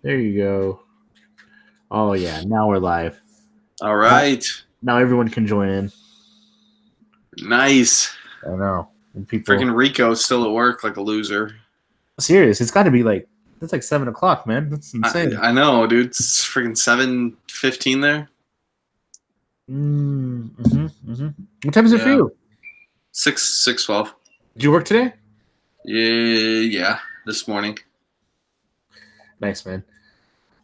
There you go. Oh yeah, now we're live. All Now, right. now everyone can join in. Nice. I know. And people Freaking Rico's still at work like a loser. serious. It's got to be like that's like 7 o'clock, man. That's I, insane. I know, dude. It's freaking 7:15 there. What time is it for Yeah. you? 6:12. Did you work today? Yeah. This morning. Nice, man.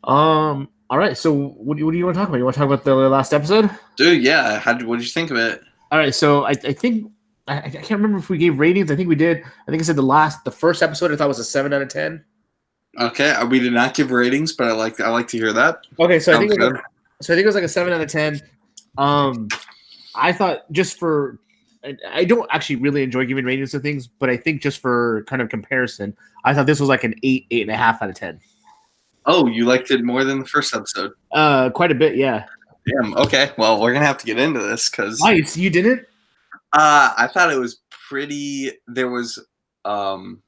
All right. So what do you want to talk about? You want to talk about the last episode? Dude, yeah. What did you think of it? All right. So I think I can't remember if we gave ratings. I think we did. I think I said the first episode I thought was a 7 out of 10. Okay. We did not give ratings, but I like to hear that. Okay, so I think Sounds it was good. like, it was like a 7 out of 10. Um, I thought just for I don't actually really enjoy giving ratings to things, but I think just for kind of comparison, I thought this was like an 8.5 out of 10. Oh, you liked it more than the first episode. Quite a bit, yeah. Damn. Okay. Well, we're gonna have to get into this because Nice, you didn't? I thought it was pretty. There was Well,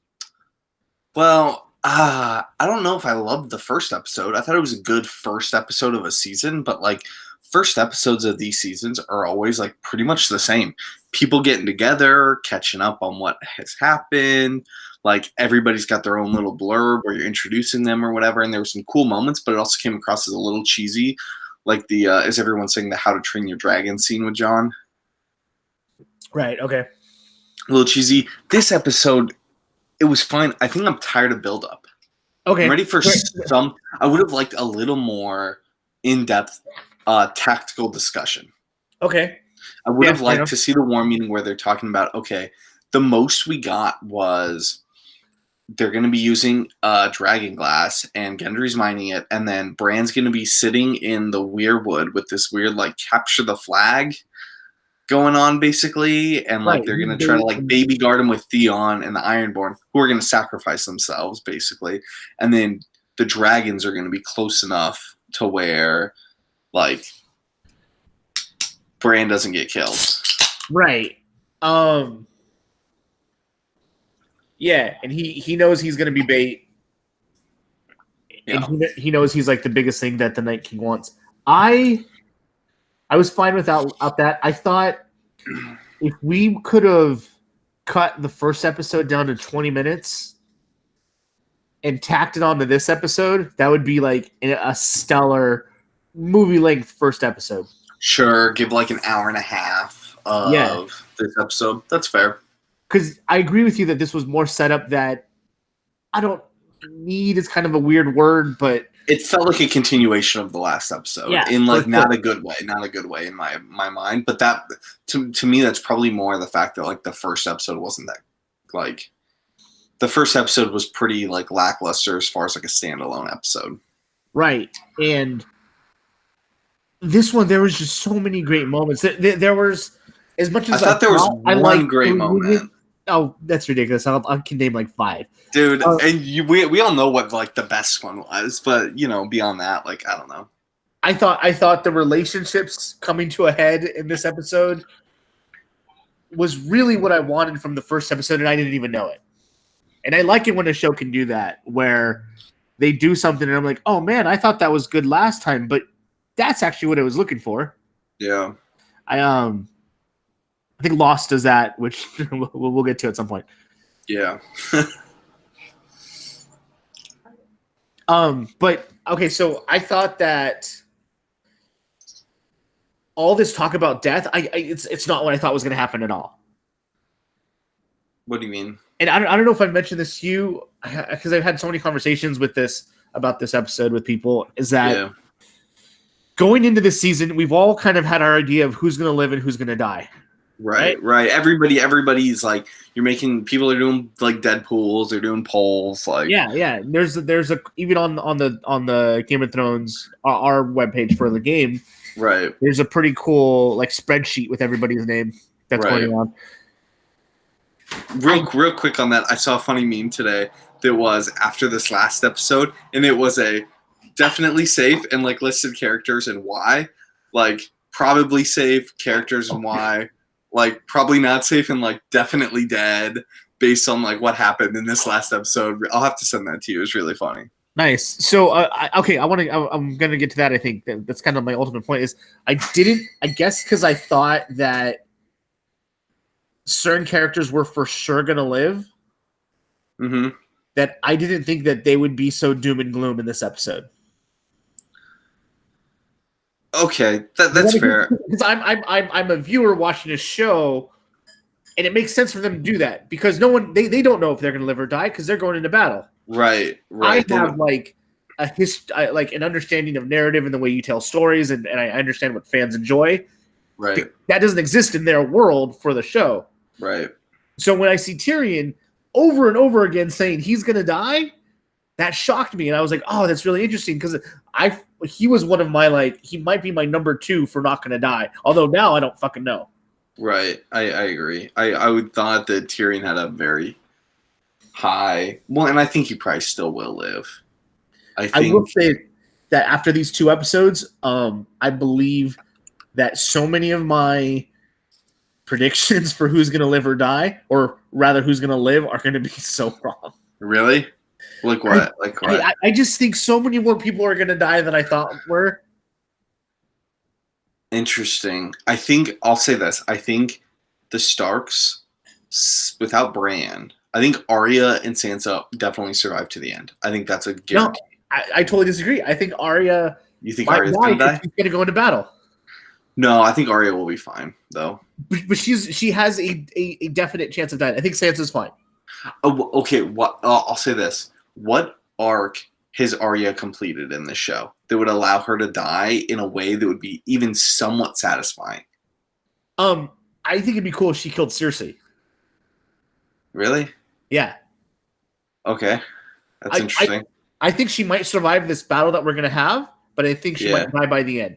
I don't know if I loved the first episode. I thought it was a good first episode of a season, but like first episodes of these seasons are always like pretty much the same. People getting together, catching up on what has happened. Like everybody's got their own little blurb where you're introducing them or whatever. And there were some cool moments, but it also came across as a little cheesy. Like the is everyone saying the How to Train Your Dragon scene with John? Right, okay. A little cheesy. This episode, it was fine. I think I'm tired of build-up. Okay. I'm ready for some. I would have liked a little more in-depth tactical discussion. Okay. I would have liked to see the war meeting where they're talking about, okay, the most we got was they're going to be using dragon glass and Gendry's mining it, and then Bran's going to be sitting in the Weirwood with this weird like capture the flag going on basically, and like they're gonna try to like baby guard him with Theon and the Ironborn, who are gonna sacrifice themselves basically, and then the dragons are gonna be close enough to where like Bran doesn't get killed. Right. Yeah, and he knows he's gonna be bait. Yeah. And he knows he's like the biggest thing that the Night King wants. I was fine without that. I thought if we could have cut the first episode down to 20 minutes and tacked it onto this episode, that would be like a stellar movie length first episode. Sure, give like an hour and a half of this episode. That's fair. Because I agree with you that this was more setup that I don't need is kind of a weird word, but it felt like a continuation of the last episode in like not a good way in my mind. But that to me, that's probably more the fact that like the first episode wasn't that like the first episode was pretty like lackluster as far as like a standalone episode. Right. And this one, there was just so many great moments. There was as much as I thought there was one great moment. Oh, that's ridiculous! I can name like 5, dude. And we all know what like the best one was, but you know, beyond that, like I don't know. I thought the relationships coming to a head in this episode was really what I wanted from the first episode, and I didn't even know it. And I like it when a show can do that, where they do something, and I'm like, oh man, I thought that was good last time, but that's actually what I was looking for. Yeah. I think Lost does that, which we'll get to at some point. Yeah. But okay, so I thought that all this talk about death, it's not what I thought was going to happen at all. What do you mean? And I don't know if I've mentioned this to you because I've had so many conversations about this episode with people. Is that going into this season, we've all kind of had our idea of who's going to live and who's going to die. Right. Everybody's like people are doing like Deadpools, they're doing polls, like yeah. There's a even on the Game of Thrones our webpage for the game. Right. There's a pretty cool like spreadsheet with everybody's name that's going on. Real quick on that, I saw a funny meme today that was after this last episode, and it was a definitely safe and like listed characters and why, like probably safe characters and why. Like probably not safe and like definitely dead based on like what happened in this last episode. I'll have to send that to you. It's really funny. Nice. So, I'm gonna get to that. I think that's kind of my ultimate point. Is I didn't. I guess because I thought that certain characters were for sure gonna live. Mm-hmm. That I didn't think that they would be so doom and gloom in this episode. Okay, that's fair. Because I'm a viewer watching a show, and it makes sense for them to do that because no one they don't know if they're gonna live or die because they're going into battle. Right. I have like like an understanding of narrative and the way you tell stories, and I understand what fans enjoy. Right. That doesn't exist in their world for the show. Right. So when I see Tyrion over and over again saying he's gonna die, that shocked me, and I was like, "Oh, that's really interesting." Because he was one of my he might be my number 2 for not gonna die. Although now I don't fucking know. Right. I agree. I would thought that Tyrion had a very high. Well, and I think he probably still will live. I will say that after these 2 episodes, I believe that so many of my predictions for who's going to live or die, or rather who's going to live, are going to be so wrong. Really? Like what? I just think so many more people are going to die than I thought were. Interesting. I think I'll say this. I think the Starks, without Bran, I think Arya and Sansa definitely survive to the end. I think that's a guarantee. No, I totally disagree. I think Arya. You think Arya's going to die? She's going to go into battle. No, I think Arya will be fine though. But she has a definite chance of dying. I think Sansa's fine. Oh, okay. What I'll say this: what arc has Arya completed in this show that would allow her to die in a way that would be even somewhat satisfying? I think it'd be cool if she killed Cersei. Really? Yeah. Okay, that's interesting. I think she might survive this battle that we're gonna have, but I think she might die by the end.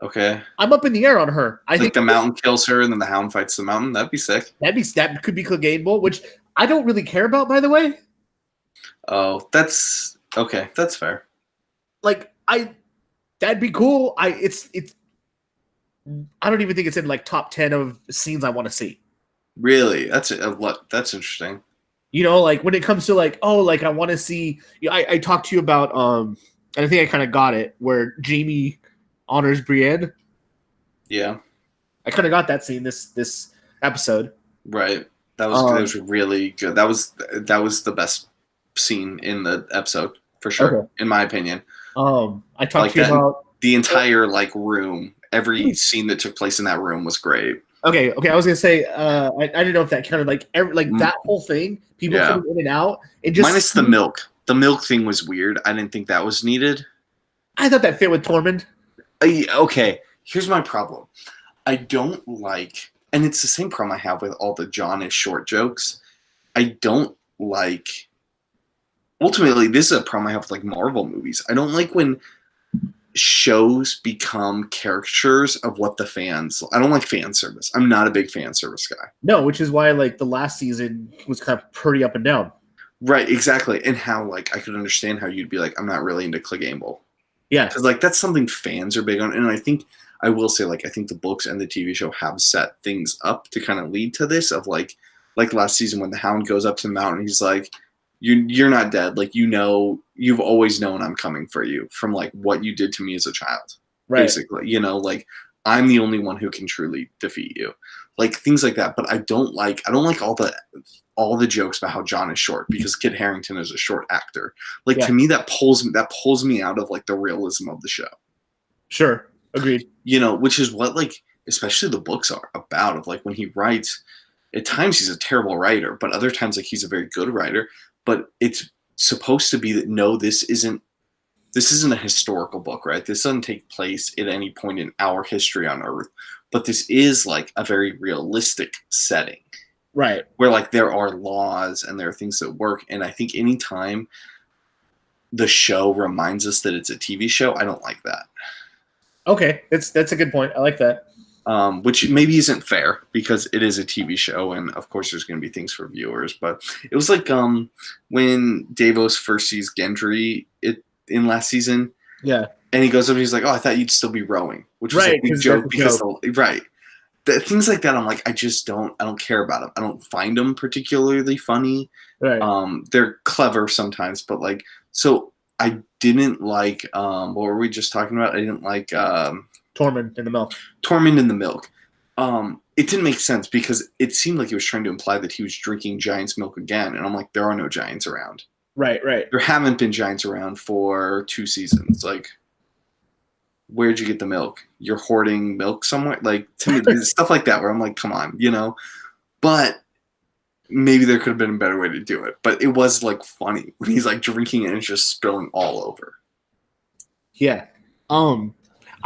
Okay. I'm up in the air on her. I think the mountain kills her and then the hound fights the mountain. That'd be sick. That could be Cleganeable, which I don't really care about, by the way. Oh, that's okay. That's fair. That'd be cool. I don't even think it's in like top 10 of scenes I want to see. Really? That's interesting. You know, like when it comes to I want to see. I talked to you about and I think I kind of got it where Jaime honors Brienne. Yeah, I kind of got that scene this episode. Right. That was really good. That was the best scene in the episode for sure, in my opinion. I talked to you about the entire room. Every scene that took place in that room was great. Okay. I was gonna say I didn't know if that counted. That whole thing, people coming in and out, and just minus the milk. The milk thing was weird. I didn't think that was needed. I thought that fit with Tormund. Okay, here's my problem. I don't like, and it's the same problem I have with all the Jon is short jokes. I don't like. Ultimately, this is a problem I have with Marvel movies. I don't like when shows become caricatures of what the fans. I don't like fan service. I'm not a big fan service guy. No, which is why the last season was kind of pretty up and down. Right, exactly, and how I could understand how you'd be I'm not really into Cleganeable. Yeah, because that's something fans are big on, and I think I will say I think the books and the TV show have set things up to kind of lead to this of like last season when the Hound goes up to the mountain, he's like, you're not dead, you've always known I'm coming for you from what you did to me as a child, right? Basically, I'm the only one who can truly defeat you, things like that. But I don't like all the jokes about how Jon is short because Kit Harington is a short actor. To me, that pulls me out of the realism of the show. Sure, agreed. Which is what especially the books are about. Of when he writes, at times he's a terrible writer, but other times he's a very good writer. But it's supposed to be that no, this isn't a historical book, right? This doesn't take place at any point in our history on Earth, but this is a very realistic setting. Right. Where there are laws and there are things that work. And I think anytime the show reminds us that it's a TV show, I don't like that. Okay. That's a good point. I like that. Which maybe isn't fair because it is a TV show. And of course there's going to be things for viewers, but it was when Davos first sees Gendry in last season. Yeah. And he goes up and he's like, oh, I thought you'd still be rowing, which was a big joke because right. Things like that, I'm I don't care about them. I don't find them particularly funny. Right. They're clever sometimes, but so I didn't like what were we just talking about? I didn't like Tormund in the milk. Tormund in the milk. It didn't make sense because it seemed like he was trying to imply that he was drinking giant's milk again, and I'm like, there are no giants around. Right. There haven't been giants around for 2 seasons. Like, where'd you get the milk? You're hoarding milk somewhere? Like, to me, stuff like that where I'm like, come on, But maybe there could have been a better way to do it. But it was, like, funny when he's, like, drinking it and it's just spilling all over. Yeah. I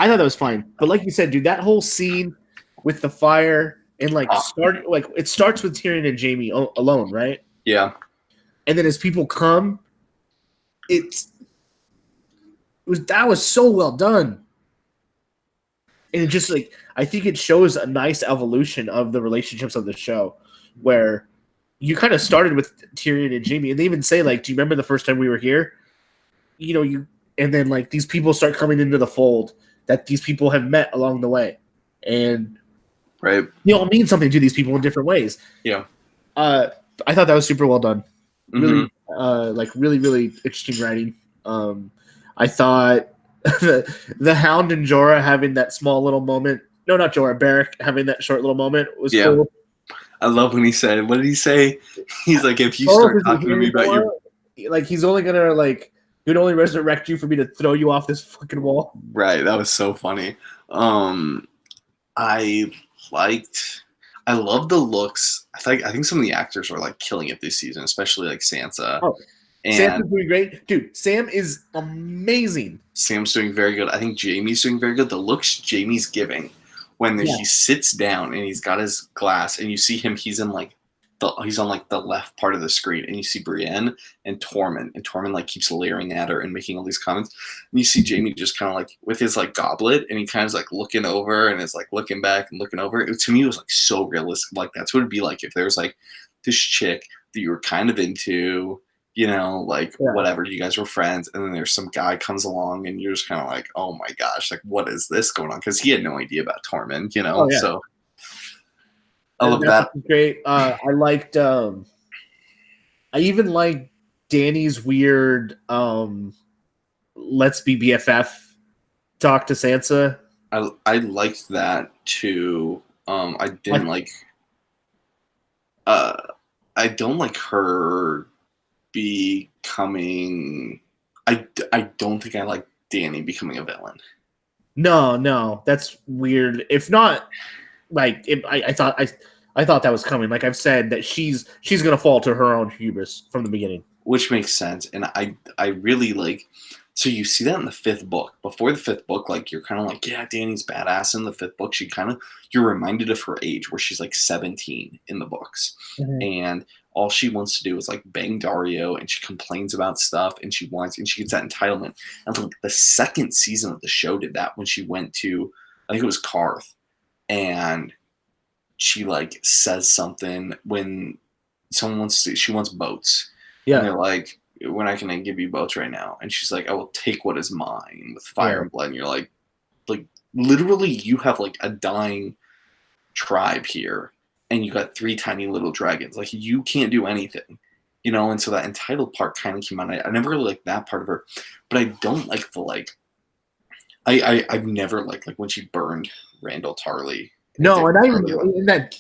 thought that was fine. But like you said, dude, that whole scene with the fire and, like, it starts with Tyrion and Jaime alone, right? Yeah. And then as people come, that was so well done. And it just, like, I think it shows a nice evolution of the relationships of the show, where you kind of started with Tyrion and Jaime, and they even say, like, do you remember the first time we were here? And then, like, these people start coming into the fold that these people have met along the way, and right, you all mean something to these people in different ways. Yeah. I thought that was super well done. Really, Mm-hmm. really, really interesting writing. I thought the Hound and Jorah having that small little moment. No, not Jorah. Beric having that short little moment was cool. I love when he said, what did he say? He's like, if you start talking to me about your... Like, he's only going to, like, he'd only resurrect you for me to throw you off this fucking wall. Right. That was so funny. I love the looks. I think some of the actors are, like, killing it this season, especially, like, Sansa. Oh. Sam's doing great. Dude, Sam is amazing. Sam's doing very good. I think Jaime's doing very good. The looks Jaime's giving when he sits down and he's got his glass and you see him, he's on like the left part of the screen, and you see Brienne and Tormund like keeps leering at her and making all these comments. And you see Jaime just kind of like with his like goblet, and he kind of is like looking over and is like looking back and looking over. To me, it was like so realistic. Like, that's what it'd be like if there was like this chick that you were kind of into, whatever, you guys were friends, and then there's some guy comes along and you're just kind of like, oh my gosh, like, what is this going on? Because he had no idea about Tormund, so I love that. Great. I liked I even liked Dany's weird let's be BFF talk to Sansa. I liked that too. I didn't I don't like her becoming. I don't think I like Dany becoming a villain. No, that's weird. If not, like, I thought that was coming. Like I've said, that she's gonna fall to her own hubris from the beginning, which makes sense. And I really like. So you see that in the 5th book. Before the 5th book, like, you're kind of like, yeah, Dany's badass. In the 5th book, you're reminded of her age, where she's like 17 in the books, and all she wants to do is like bang Dario, and she complains about stuff, and she gets that entitlement. And like the 2nd season of the show did that when she went to, I think it was Karth, and she like says something when someone she wants boats. Yeah, and they're like, we're not going to give you boats right now. And she's like, I will take what is mine with fire and blood. And you're like literally, you have like a dying tribe here, and you got 3 tiny little dragons. Like, you can't do anything, And so that entitled part kind of came out. I never really liked that part of her, but I don't like the I've never liked when she burned Randall Tarly. No, and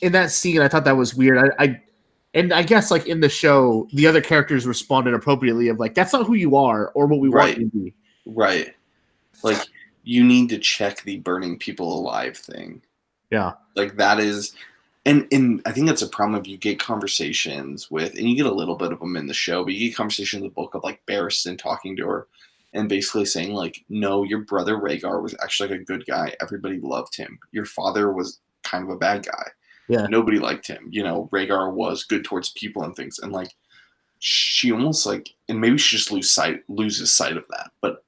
in that scene, I thought that was weird. And I guess, like, in the show, the other characters responded appropriately of, like, that's not who you are or what we want you to be. Right. Like, you need to check the burning people alive thing. Yeah. Like, that is... And I think that's a problem if you get conversations with... And you get a little bit of them in the show, but you get conversations in the book of, like, Barristan talking to her and basically saying, like, no, your brother Rhaegar was actually, like, a good guy. Everybody loved him. Your father was kind of a bad guy. Yeah. Nobody liked him. Rhaegar was good towards people and things. And like, she almost like, and maybe she just loses sight of that. But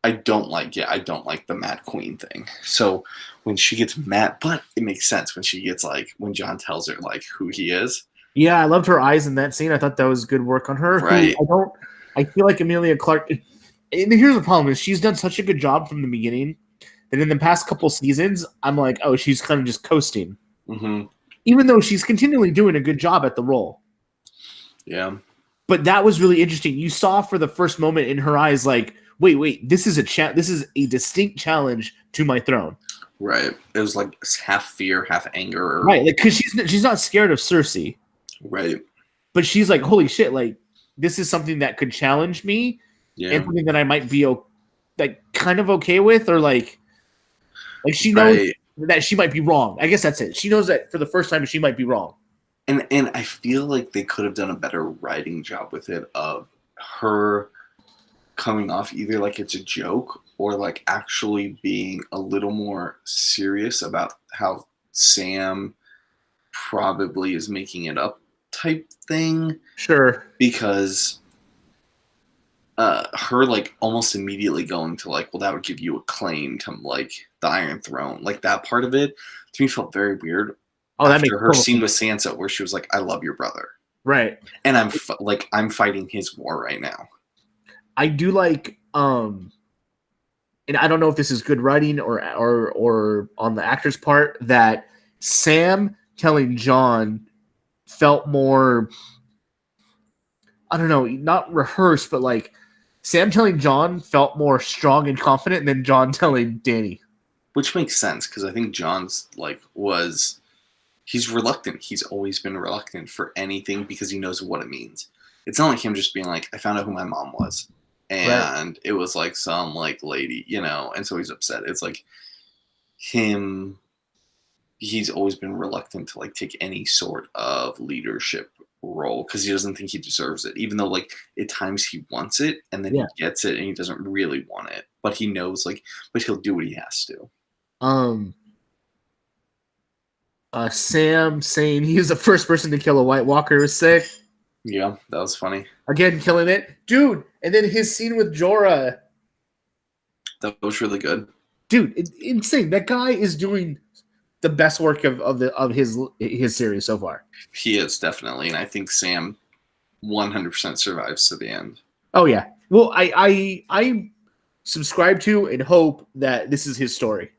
I don't like the Mad Queen thing. So when she gets mad, but it makes sense when she gets when Jon tells her like who he is. Yeah, I loved her eyes in that scene. I thought that was good work on her. Right. I feel like Emilia Clarke. And here's the problem: is she's done such a good job from the beginning. And in the past couple seasons, I'm like, oh, she's kind of just coasting. Mm-hmm. Even though she's continually doing a good job at the role. Yeah. But that was really interesting. You saw for the first moment in her eyes, like, wait, this is a distinct challenge to my throne. Right. It was like half fear, half anger. Right, like because she's not scared of Cersei. Right. But she's like, holy shit, like this is something that could challenge me, and something that I might be like kind of okay with, or like she knows that she might be wrong. I guess that's it. She knows that for the first time she might be wrong. And I feel like they could have done a better writing job with it, of her coming off either like it's a joke or like actually being a little more serious about how Sam probably is making it up type thing. Sure. Because her like almost immediately going to like, well, that would give you a claim to like the Iron Throne. Like that part of it to me felt very weird. Oh, that after makes her scene with Sansa where she was like, I love your brother. Right. And I'm fighting his war right now. I do like and I don't know if this is good writing or on the actor's part, that Sam telling Jon felt more, I don't know, not rehearsed, but like Sam telling Jon felt more strong and confident than Jon telling Dany. Which makes sense, because I think Jon's like he's reluctant. He's always been reluctant for anything because he knows what it means. It's not like him just being like, I found out who my mom was. And It was like some like lady, and so he's upset. It's like he's always been reluctant to like take any sort of leadership role because he doesn't think he deserves it, even though like at times he wants it and then he gets it and he doesn't really want it, but he knows but he'll do what he has to. Sam saying he was the first person to kill a White Walker was sick. Yeah, that was funny. Again, killing it, dude. And then his scene with Jorah, that was really good, dude. Insane. That guy is doing the best work of his series so far. He is, definitely, and I think Sam 100% survives to the end. Oh yeah. Well, I subscribe to and hope that this is his story.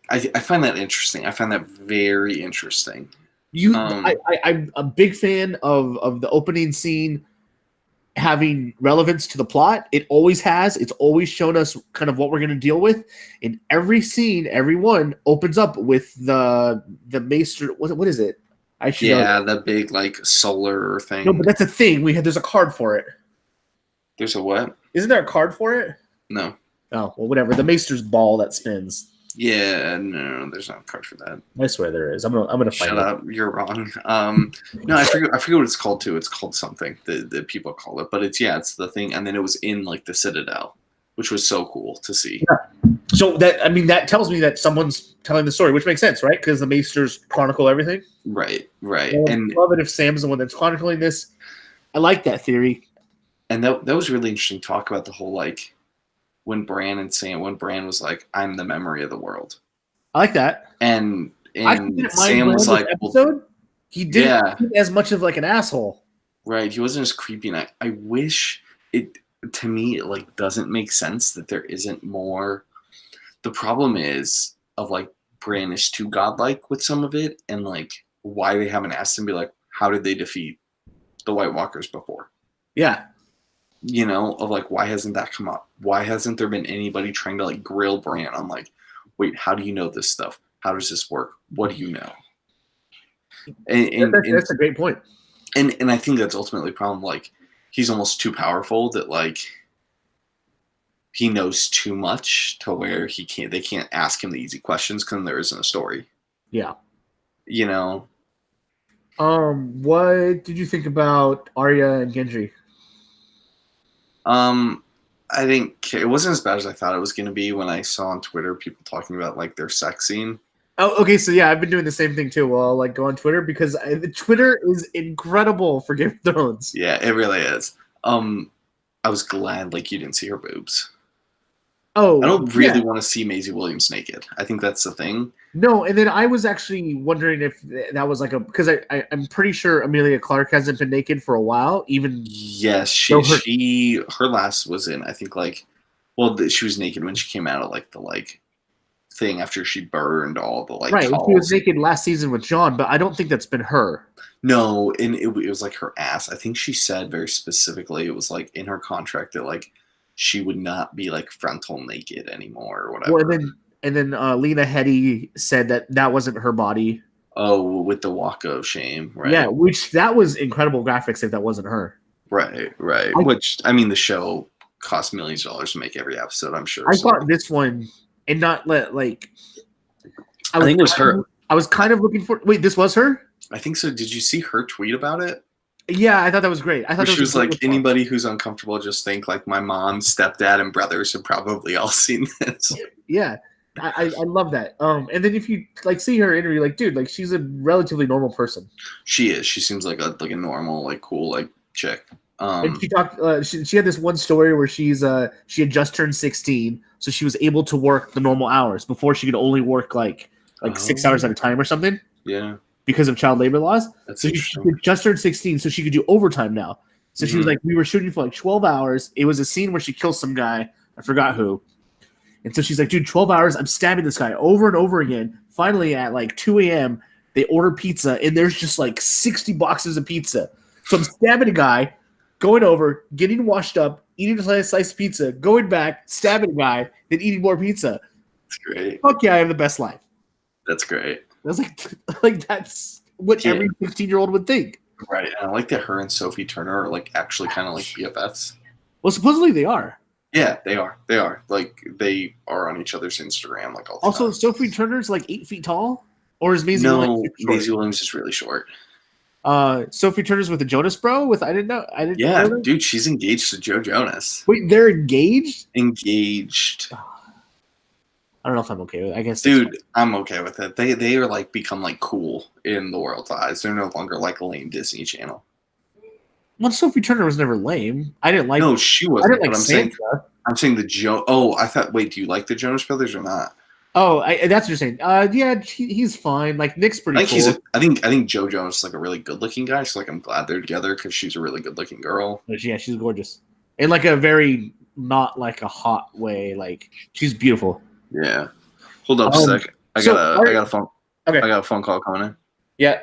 I find that interesting. I find that very interesting. I'm a big fan of the opening scene having relevance to the plot. It always has. It's always shown us kind of what we're going to deal with. In every scene, everyone opens up with the maester. What is it? I should know. The big like solar thing. No, but that's a thing. There's a card for it. There's a what? Isn't there a card for it? No. Oh, well, whatever. The maester's ball that spins. Yeah, no, there's not a card for that. I swear there is. I'm gonna find Shut up, you're wrong. No, I forget what it's called too. It's called something that people call it, but it's the thing, and then it was in like the Citadel, which was so cool to see. Yeah. So that tells me that someone's telling the story, which makes sense, right? Because the maesters chronicle everything. Right. And I love it if Sam's the one that's chronicling this. I like that theory. And that was really interesting to talk about the whole like. When Bran was like, I'm the memory of the world. I like that. And Sam was like, he didn't seem as much of like an asshole. Right. He wasn't as creepy. And I wish to me, it like doesn't make sense that there isn't more. The problem is of like Bran is too godlike with some of it, and like why they haven't asked him to be like, how did they defeat the White Walkers before? Yeah. Of like, why hasn't that come up? Why hasn't there been anybody trying to like grill Bran on like, wait, how do you know this stuff? How does this work? What do you know? And that's a great point. And I think that's ultimately the problem. Like, he's almost too powerful that like he knows too much to where they can't ask him the easy questions because there isn't a story. Yeah. What did you think about Arya and Gendry? I think it wasn't as bad as I thought it was going to be when I saw on Twitter people talking about like their sex scene. Oh, okay. So yeah, I've been doing the same thing too. Well, like go on Twitter because Twitter is incredible for Game of Thrones. Yeah, it really is. I was glad like you didn't see her boobs. Oh, I don't really want to see Maisie Williams naked. I think that's the thing. No, and then I was actually wondering if that was like because I'm pretty sure Emilia Clarke hasn't been naked for a while. Even yes, her last was in I think like, well, she was naked when she came out of like the like thing after she burned all the like right. calls. She was naked last season with John, but I don't think that's been her. No, and it was like her ass. I think she said very specifically it was like in her contract that like she would not be like frontal naked anymore or whatever. Well, and then Lena Headey said that wasn't her body. Oh, with the walk of shame, right? Yeah, which that was incredible graphics if that wasn't her. Right. Which I mean, the show cost millions of dollars to make every episode. I'm sure. I thought this one, and not like. I think it was her. I was kind of looking for. Wait, this was her? I think so. Did you see her tweet about it? Yeah, I thought that was great. I thought she was like, anybody who's uncomfortable, just think like my mom, stepdad, and brothers have probably all seen this. Yeah, I love that. And then if you like see her interview, like, dude, like she's a relatively normal person. She is. She seems like a normal, like cool, like chick. And she talked. She had this one story where she had just turned 16, so she was able to work the normal hours. Before she could only work like 6 hours at a time or something. Yeah. Because of child labor laws. That's so she just turned 16, so she could do overtime now. So she was like, we were shooting for like 12 hours. It was a scene where she kills some guy. I forgot who. And so she's like, dude, 12 hours. I'm stabbing this guy over and over again. Finally, at like 2 a.m., they order pizza, and there's just like 60 boxes of pizza. So I'm stabbing a guy, going over, getting washed up, eating a slice of pizza, going back, stabbing a guy, then eating more pizza. That's great. Fuck yeah, I have the best life. That's great. I was like that's what every 15-year-old would think. Right. And I like that her and Sophie Turner are like actually kind of like BFFs. Well, supposedly they are. Yeah, they are. They are. Like they are on each other's Instagram like all the also, time. Sophie Turner's like 8 feet tall? Or is Maisie Williams Maisie Williams is really short. Sophie Turner's with the Jonas Bro? I didn't know. Yeah, dude, she's engaged to Joe Jonas. Wait, they're engaged? Engaged. I don't know if I'm okay with it. I guess, dude, I'm okay with it. They are like become like cool in the world's eyes. They're no longer like a lame Disney Channel. Well, Sophie Turner was never lame. I didn't like. No, she wasn't. I didn't like I'm saying the Joe. Oh, I thought. Wait, do you like the Jonas Brothers or not? Oh, that's what you're saying. Yeah, he's fine. Like Nick's pretty cool. I think Joe Jonas is like a really good looking guy. So like I'm glad they're together because she's a really good looking girl. Yeah, she's gorgeous in like a very not like a hot way. Like she's beautiful. Yeah. Hold up a sec. I got a phone. Okay. I got a phone call coming in. Yeah.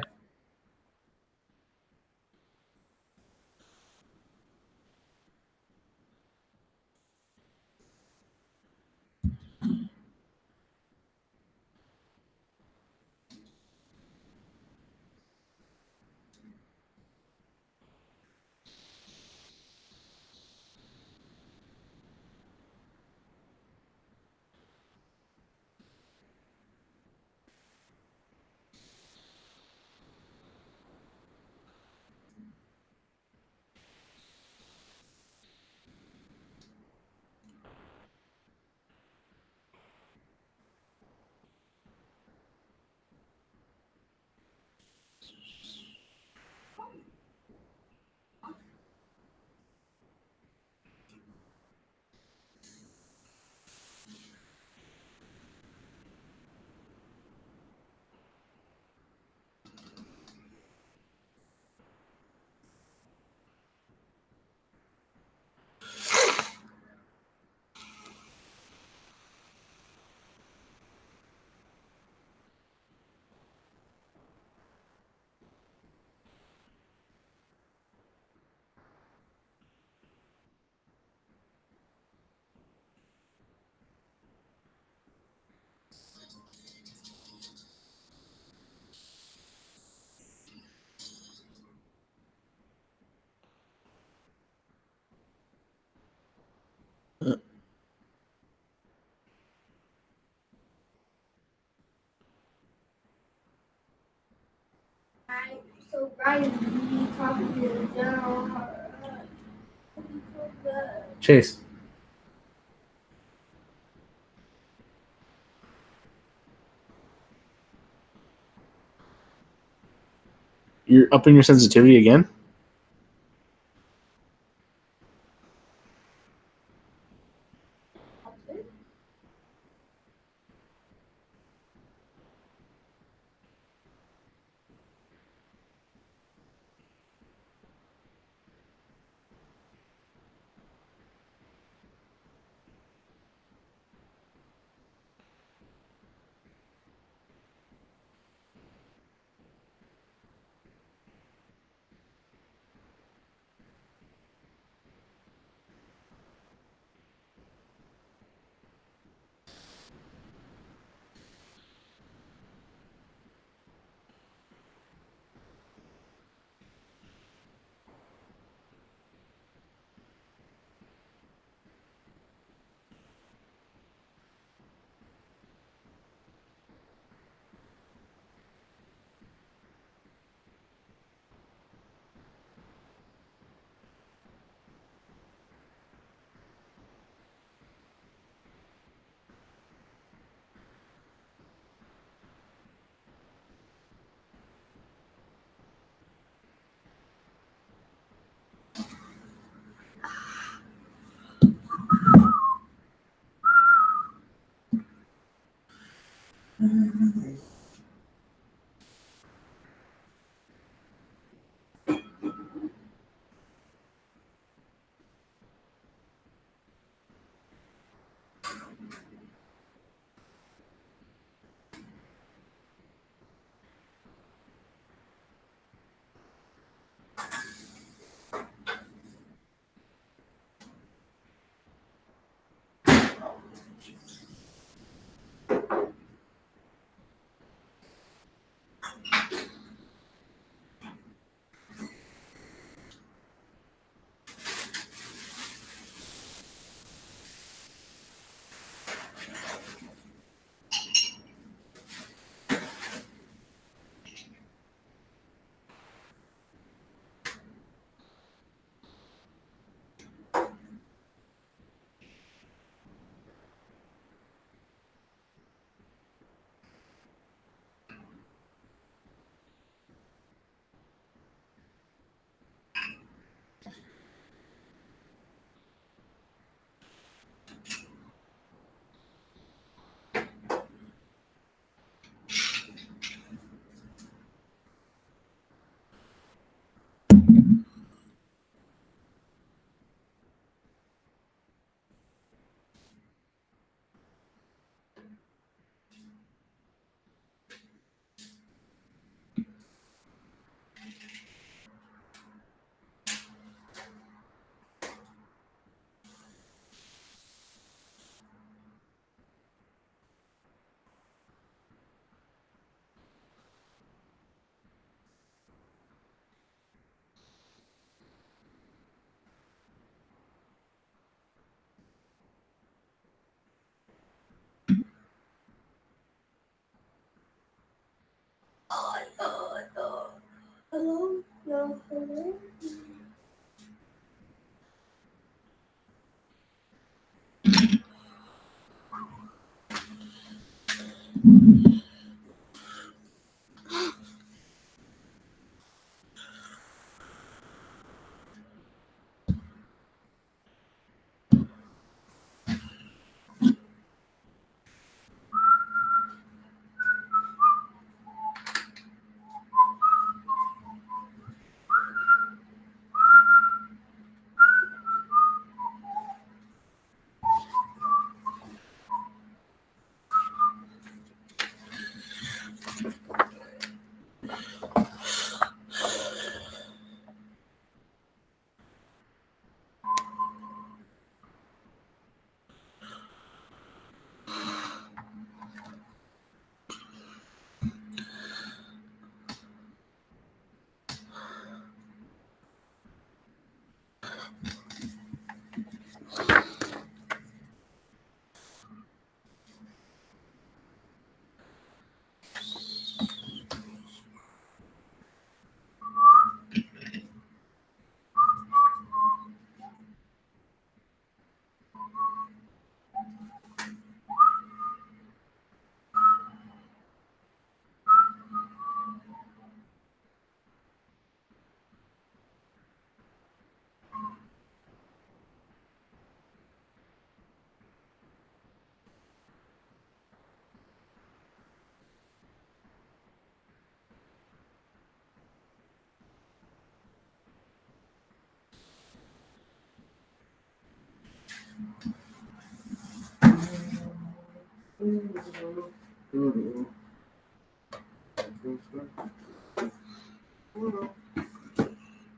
So Brian, you talking to the general? Chase. You're upping your sensitivity again? Hello.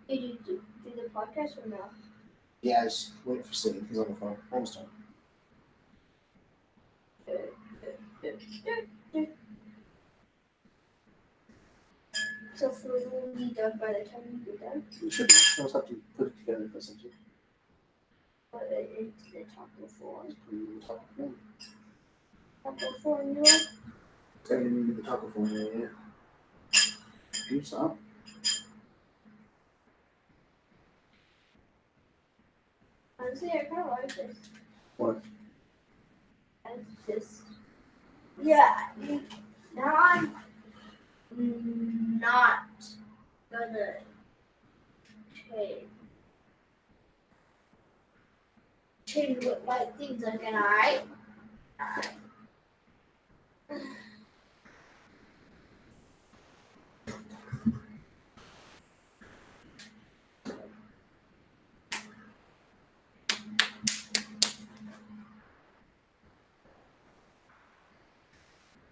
Did you do the podcast or no? Yeah, I was waiting for Sid. He's on the phone. Almost done. So food will be done by the time you get done. You should just have to put it together for something. But it's the taco form. Taco Taco formula. form. The taco form, yeah. Do some. Honestly, I kind of like this. What? It's just, yeah. Now I'm not gonna change what my things are gonna, alright?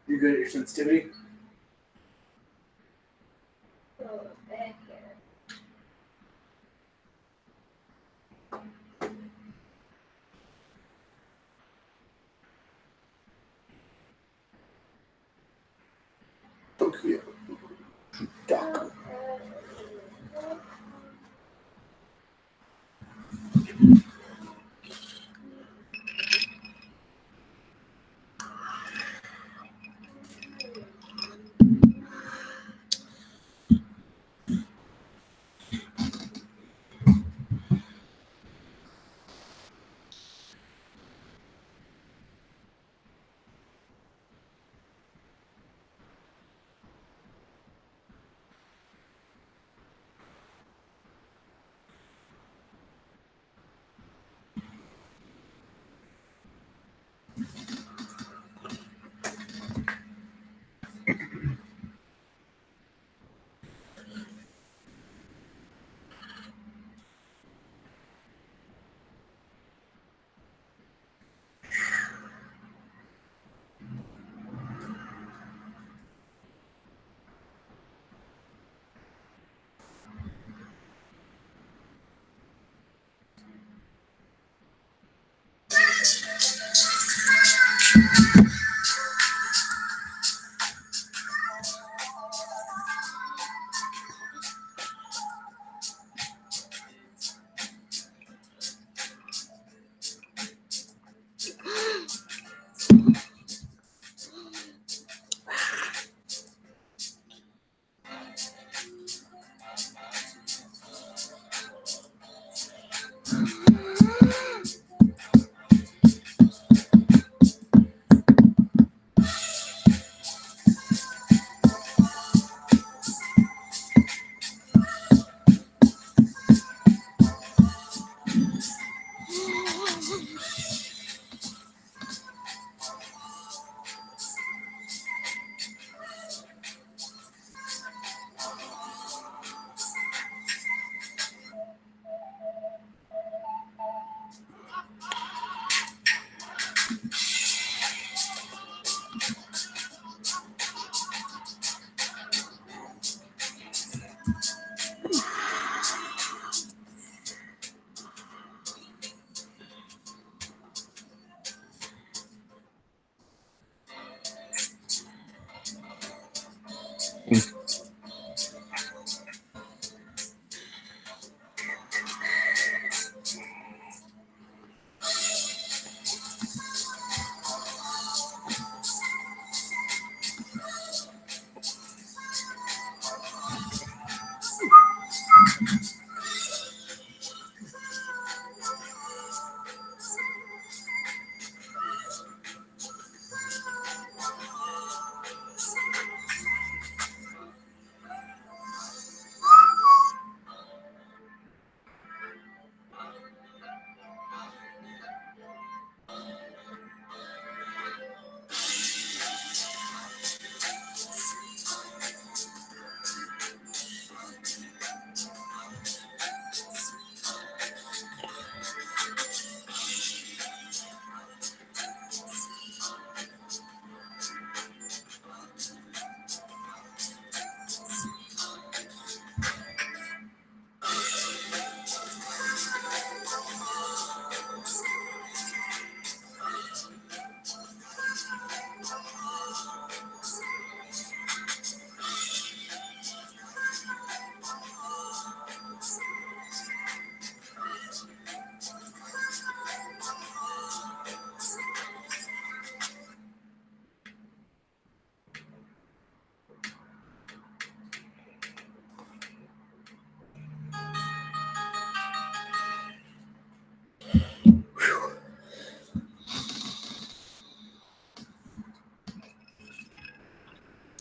You good at your sensitivity? Go back here. Tokyo. Taco.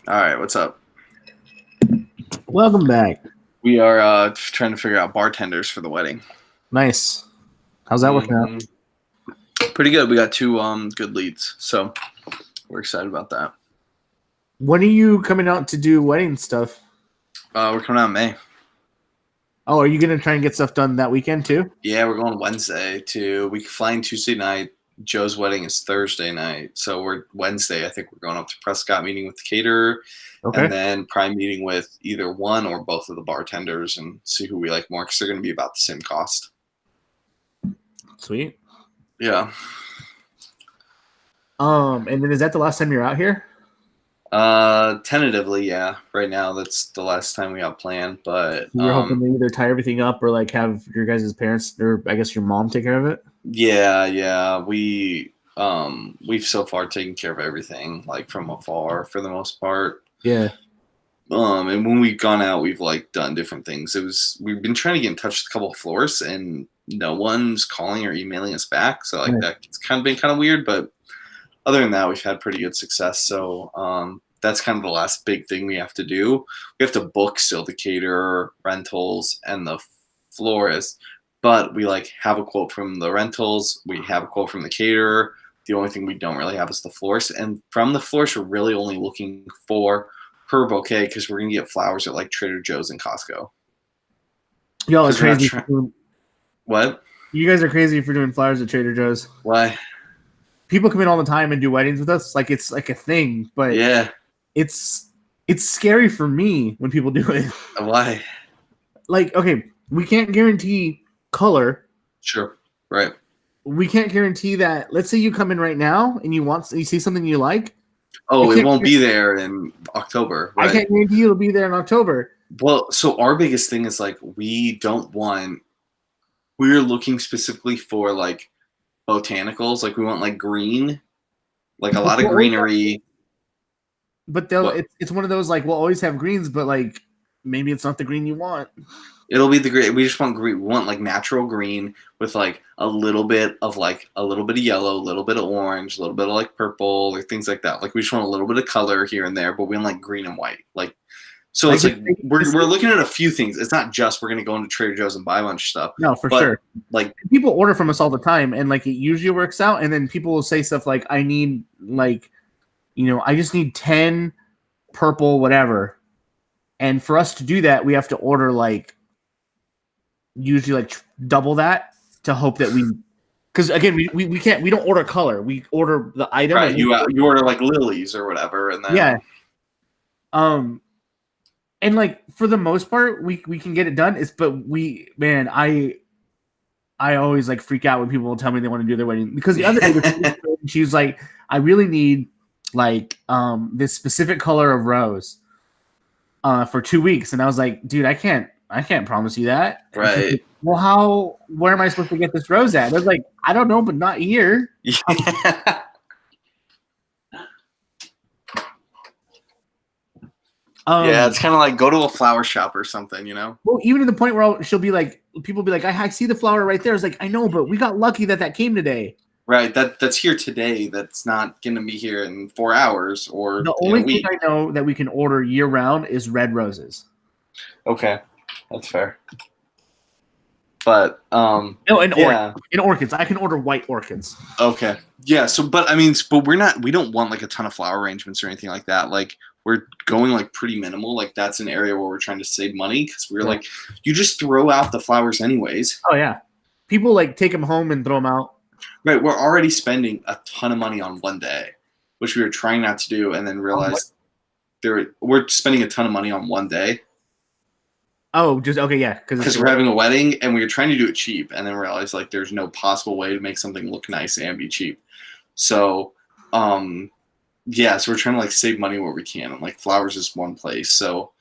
All right, what's up? Welcome back. We are trying to figure out bartenders for the wedding. Nice. How's that working out? Pretty good. We got 2 good leads, so we're excited about that. When are you coming out to do wedding stuff? We're coming out in May. Oh, are you going to try and get stuff done that weekend too? Yeah, we're going Wednesday we flying Tuesday night. Joe's wedding is Thursday night, so we're Wednesday. I think we're going up to Prescott, meeting with the caterer, and then probably meeting with either one or both of the bartenders and see who we like more, because they're going to be about the same cost. Sweet. Yeah. And then is that the last time you're out here? Tentatively, yeah. Right now, that's the last time we have planned. But you're hoping to either tie everything up or like have your guys' parents, or I guess your mom, take care of it. Yeah. We've so far taken care of everything, like from afar for the most part. Yeah. And when we've gone out, we've like done different things. We've been trying to get in touch with a couple of florists, and no one's calling or emailing us back. So like that's kind of been kind of weird, but other than that, we've had pretty good success. So that's kind of the last big thing we have to do. We have to book still the caterer, rentals, and the florist. But we like have a quote from the rentals. We have a quote from the caterer. The only thing we don't really have is the florist. And from the florist, we're really only looking for her bouquet, because we're going to get flowers at like Trader Joe's and Costco. Y'all are crazy. What? You guys are crazy for doing flowers at Trader Joe's. Why? People come in all the time and do weddings with us. Like it's like a thing, but yeah, it's scary for me when people do it. Why? Like, okay, we can't guarantee color. Sure. Right. We can't guarantee that. Let's say you come in right now and you see something you like. Oh, it won't be there in October. Right? I can't guarantee it'll be there in October. Well, so our biggest thing is like we're looking specifically for like botanicals. Like we want like green, like a lot of greenery. But it's one of those like we'll always have greens, but like maybe it's not the green you want. It'll be the green. We just want green. We want like natural green with like a little bit of yellow, a little bit of orange, a little bit of like purple, or things like that. Like we just want a little bit of color here and there, but we want like green and white. Like so it's like we're looking at a few things. It's not just we're gonna go into Trader Joe's and buy a bunch of stuff. No, for sure. Like people order from us all the time, and like it usually works out. And then people will say stuff like, "I need like, I just need 10 purple whatever," and for us to do that, we have to order like usually like double that to hope that we because again, we can't, we don't order color. We order the item. Right. and You order like lilies or whatever, and then yeah. And like for the most part, we can get it done. I always like freak out when people will tell me they want to do their wedding, because the other day she was like, I really need like this specific color of rose for 2 weeks, and I was like, dude, I can't promise you that. Right. Like, well, where am I supposed to get this rose at? I was like, I don't know, but not here. Yeah. Yeah, it's kind of like go to a flower shop or something, you know? Well, even to the point where she'll be like, people will be like, I see the flower right there. It's like, I know, but we got lucky that came today. Right, that's here today. That's not going to be here in 4 hours or the only thing I know that we can order year round is red roses. Okay, that's fair. But no, in orchids, I can order white orchids. Okay, yeah. So, but I mean, but we don't want like a ton of flower arrangements or anything like that. Like we're going like pretty minimal. Like that's an area where we're trying to save money because we're like, you just throw out the flowers anyways. Oh yeah, people like take them home and throw them out. Right, we're already spending a ton of money on one day, which we were trying not to do, and then realized we're spending a ton of money on one day. Oh, just okay, yeah, because we're having a wedding and we were trying to do it cheap, and then realized like there's no possible way to make something look nice and be cheap. So, yeah, so we're trying to like save money where we can, and like flowers is one place. So,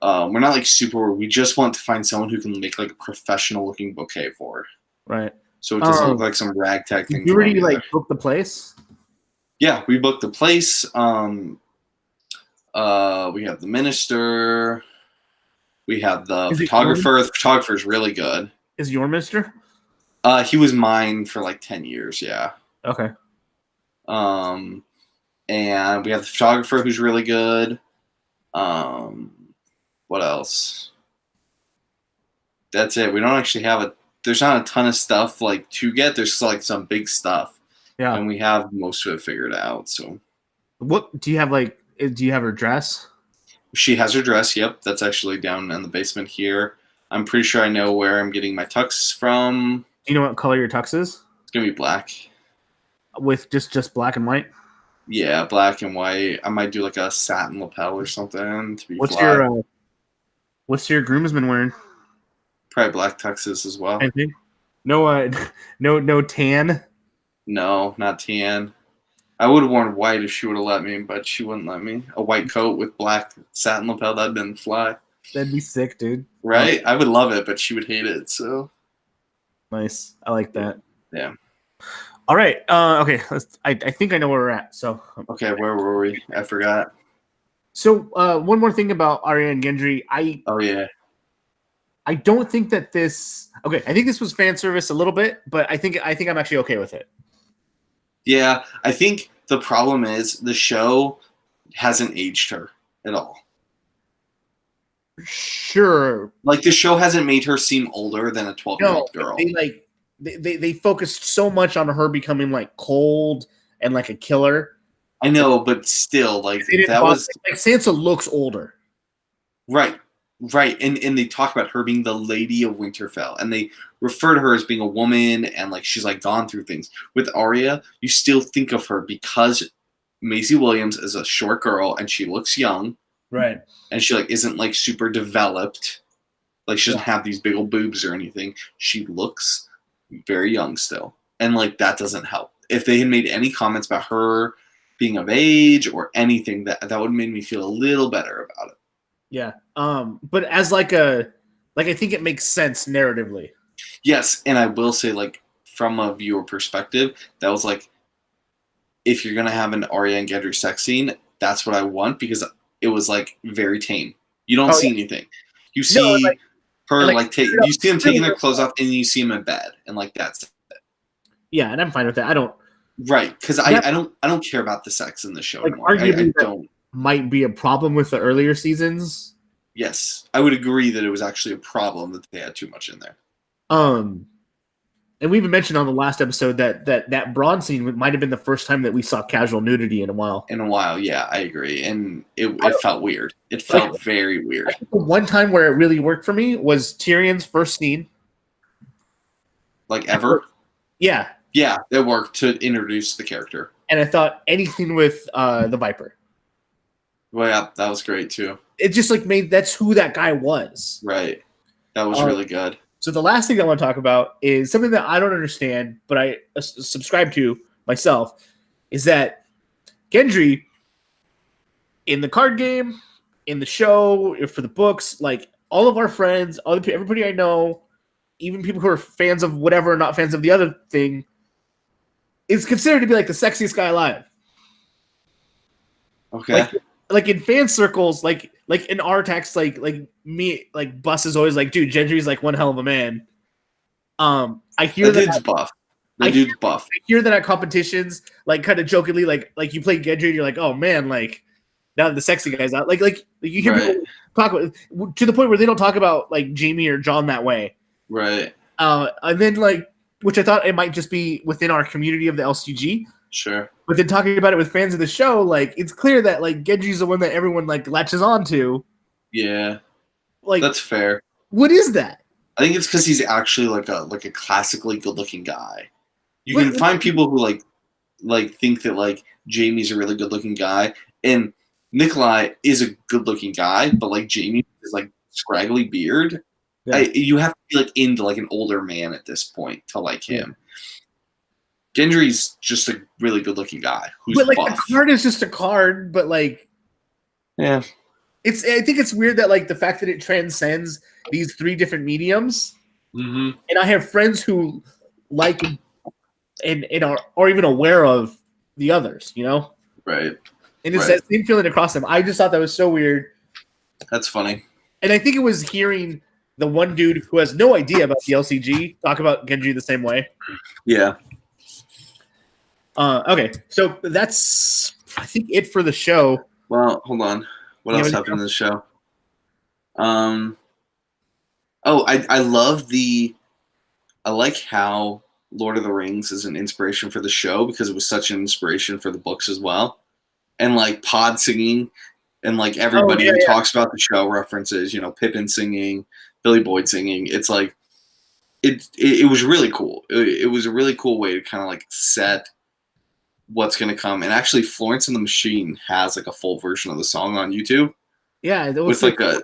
we're not like super. We just want to find someone who can make like a professional looking bouquet for her. Right. So it doesn't look like some ragtag thing. You already like booked the place? Yeah, we booked the place. We have the minister. We have the photographer. The photographer's really good. Is your minister? He was mine for like 10 years, yeah. Okay. And we have the photographer who's really good. What else? That's it. We don't actually have there's not a ton of stuff like to get. There's like some big stuff. Yeah. And we have most of it figured out. So what do you have do you have her dress? She has her dress, yep. That's actually down in the basement here. I'm pretty sure I know where I'm getting my tux from. Do you know what color your tux is? It's gonna be black. With just black and white? Yeah, black and white. I might do like a satin lapel or something to be What's your groomsman wearing? Probably black tuxes as well. No no tan? No, not tan. I would have worn white if she would have let me, but she wouldn't let me. A white coat with black satin lapel, that'd been fly. That'd be sick, dude. Right? I would love it, but she would hate it, so. Nice. I like that. Yeah. All right. Okay. I think I know where we're at. So. Okay, where were we? I forgot. So one more thing about Arya and Gendry. Oh, yeah. I don't think that this. Okay, I think this was fan service a little bit, but I think I'm actually okay with it. Yeah, I think the problem is the show hasn't aged her at all. Sure. Like the show hasn't made her seem older than a 12-year-old girl. They focused so much on her becoming like cold and like a killer. I know, but still, like that was like Sansa looks older. Right. Right. And they talk about her being the Lady of Winterfell, and they refer to her as being a woman and like she's like gone through things. With Arya, you still think of her because Maisie Williams is a short girl and she looks young. Right. And she like isn't like super developed. Like she doesn't have these big old boobs or anything. She looks very young still. And like that doesn't help. If they had made any comments about her being of age or anything, that would have made me feel a little better about it. Yeah. But as I think it makes sense narratively. Yes, and I will say, like, from a viewer perspective, that was like, if you're gonna have an Arya and Gendry sex scene, that's what I want, because it was like very tame. You don't see anything. You see you see them taking their clothes off, and you see them in bed, and like that's it. Yeah, and I'm fine with that. I don't. Right, because I don't care about the sex in the show anymore. I don't. Might be a problem with the earlier seasons. Yes, I would agree that it was actually a problem that they had too much in there. And we even mentioned on the last episode that Braun scene might have been the first time that we saw casual nudity in a while. Yeah, I agree, and it felt weird. It felt very weird. I think the one time where it really worked for me was Tyrion's first scene. Like ever? Yeah, Yeah, it worked to introduce the character. And I thought anything with the Viper. Well, yeah, that was great too. It just like made that's who that guy was. Right. That was really good. So the last thing I want to talk about is something that I don't understand, but I subscribe to myself, is that Gendry in the card game, in the show, for the books, like all of our friends, everybody I know, even people who are fans of whatever, not fans of the other thing, is considered to be like the sexiest guy alive. Okay. Like in fan circles, like in our text, like me, like Bus is always like, dude, Gendry's like one hell of a man. I hear that dude's buff. Dude's buff. I hear that at competitions, like kind of jokingly, like you play Gendry, and you're like, oh man, like now the sexy guy's out. Like you hear people talk about to the point where they don't talk about like Jamie or John that way. Right. And then like, which I thought it might just be within our community of the LCG. Sure. But then talking about it with fans of the show, like it's clear that like Gendry's the one that everyone like latches on to. Yeah. Like that's fair. What is that? I think it's because he's actually like a classically good looking guy. You can find people who like think that like Jamie's a really good looking guy, and Nikolai is a good looking guy, but like Jamie is like scraggly beard. Yeah. You have to be like into like an older man at this point to like him. Gendry's just a really good looking guy who's but like buff. The card is just a card, but like yeah. I think it's weird that like the fact that it transcends these three different mediums, and I have friends who like and are even aware of the others, you know, right? And it's that same feeling across them. I just thought that was so weird. That's funny, and I think it was hearing the one dude who has no idea about the LCG talk about Gendry the same way. Yeah. Okay, so that's I think it for the show. Well, hold on. What else happened in the show? I like how Lord of the Rings is an inspiration for the show because it was such an inspiration for the books as well. And like pod singing and like everybody who talks about the show references, you know, Pippin singing, Billy Boyd singing. It's like it was really cool. It was a really cool way to kind of like set what's going to come. And actually Florence and the Machine has like a full version of the song on YouTube. Yeah, it's like a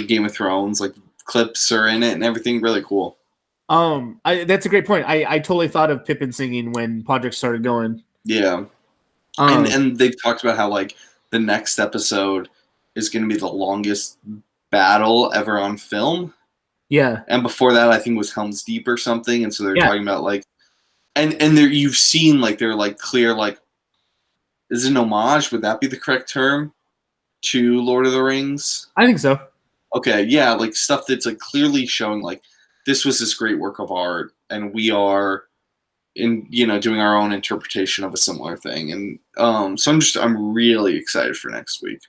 Game of Thrones, like clips are in it and everything. Really cool. That's a great point. I totally thought of Pippin singing when projects started going. Yeah. And they've talked about how like the next episode is going to be the longest battle ever on film. Yeah. And before that, I think it was Helm's Deep or something. And so they're talking about like, and there you've seen like they're like clear like, is it an homage? Would that be the correct term to Lord of the Rings? I think so. Okay, yeah, like stuff that's like clearly showing like this was this great work of art, and we are doing our own interpretation of a similar thing. And so I'm really excited for next week.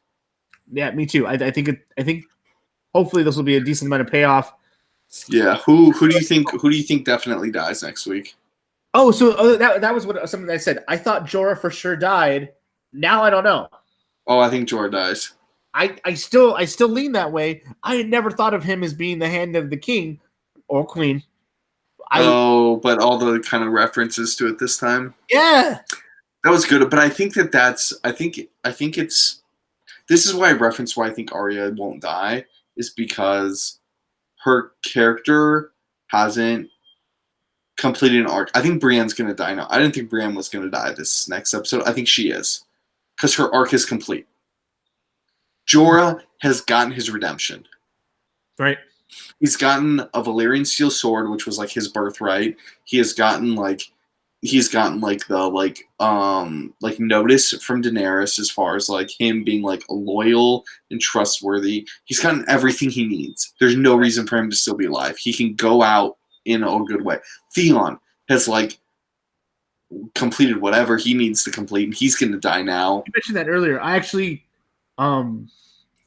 Yeah, me too. I think hopefully this will be a decent amount of payoff. Yeah, who do you think definitely dies next week? Oh, so that was something I said. I thought Jorah for sure died. Now I don't know. Oh, I think Jorah dies. I still lean that way. I had never thought of him as being the hand of the king or queen. But all the kind of references to it this time. Yeah, that was good. But I think I think it's this is why I referenced why I think Arya won't die is because her character hasn't completed an arc. I think Brienne's going to die now. I didn't think Brienne was going to die this next episode. I think she is because her arc is complete. Jorah has gotten his redemption. Right. He's gotten a Valyrian steel sword, which was like his birthright. He has gotten the notice from Daenerys as far as like him being like loyal and trustworthy. He's gotten everything he needs. There's no reason for him to still be alive. He can go out in a good way. Theon has like completed whatever he needs to complete, and he's gonna die now. You mentioned that earlier. I actually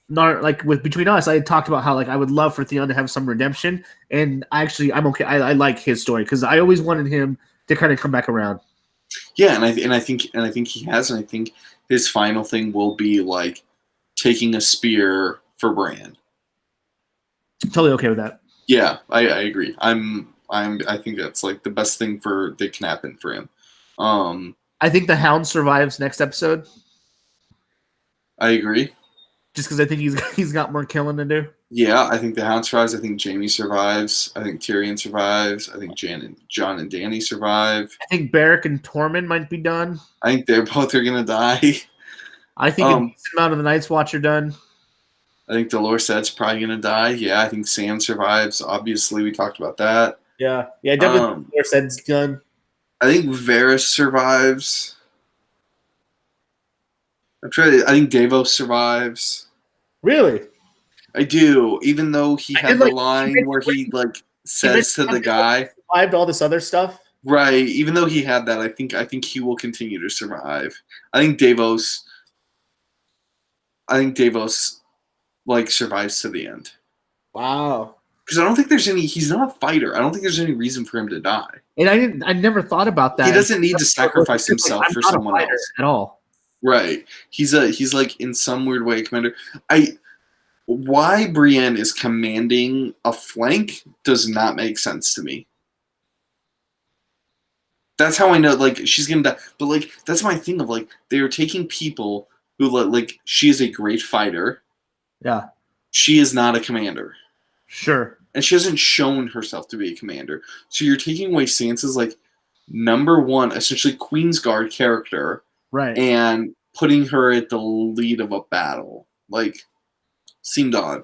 not like with between us, I had talked about how like I would love for Theon to have some redemption, and I'm okay. I like his story because I always wanted him to kind of come back around. Yeah, and I think he has, and I think his final thing will be like taking a spear for Bran. Totally okay with that. Yeah, I agree. I'm I think that's like the best thing that can happen for him. I think the Hound survives next episode. I agree. Just because I think he's got more killing to do. Yeah, I think the Hound survives. I think Jaime survives. I think Tyrion survives. I think Jon and Dany survive. I think Beric and Tormund might be done. I think they're both are gonna die. I think a decent amount of the Night's Watch are done. I think Dolores Sed's probably gonna die. Yeah, I think Sam survives. Obviously, we talked about that. Yeah, definitely. Dolores Sed's done. I think Varys survives. I think Davos survives. Really? I do, even though he had the line where he like says to the guy, survived all this other stuff. Right. Even though he had that, I think he will continue to survive. I think Davos like survives to the end. Wow. Because I don't think there's any. He's not a fighter. I don't think there's any reason for him to die. And I never thought about that. He doesn't need to sacrifice himself for someone else at all. Right. He's like in some weird way a commander. Why Brienne is commanding a flank does not make sense to me. That's how I know like she's gonna die. But like that's my thing of like they are taking people who like she is a great fighter. Yeah. She is not a commander. Sure. And she hasn't shown herself to be a commander. So you're taking away Sansa's like number one, essentially Queensguard character. Right. And putting her at the lead of a battle. Like seemed odd.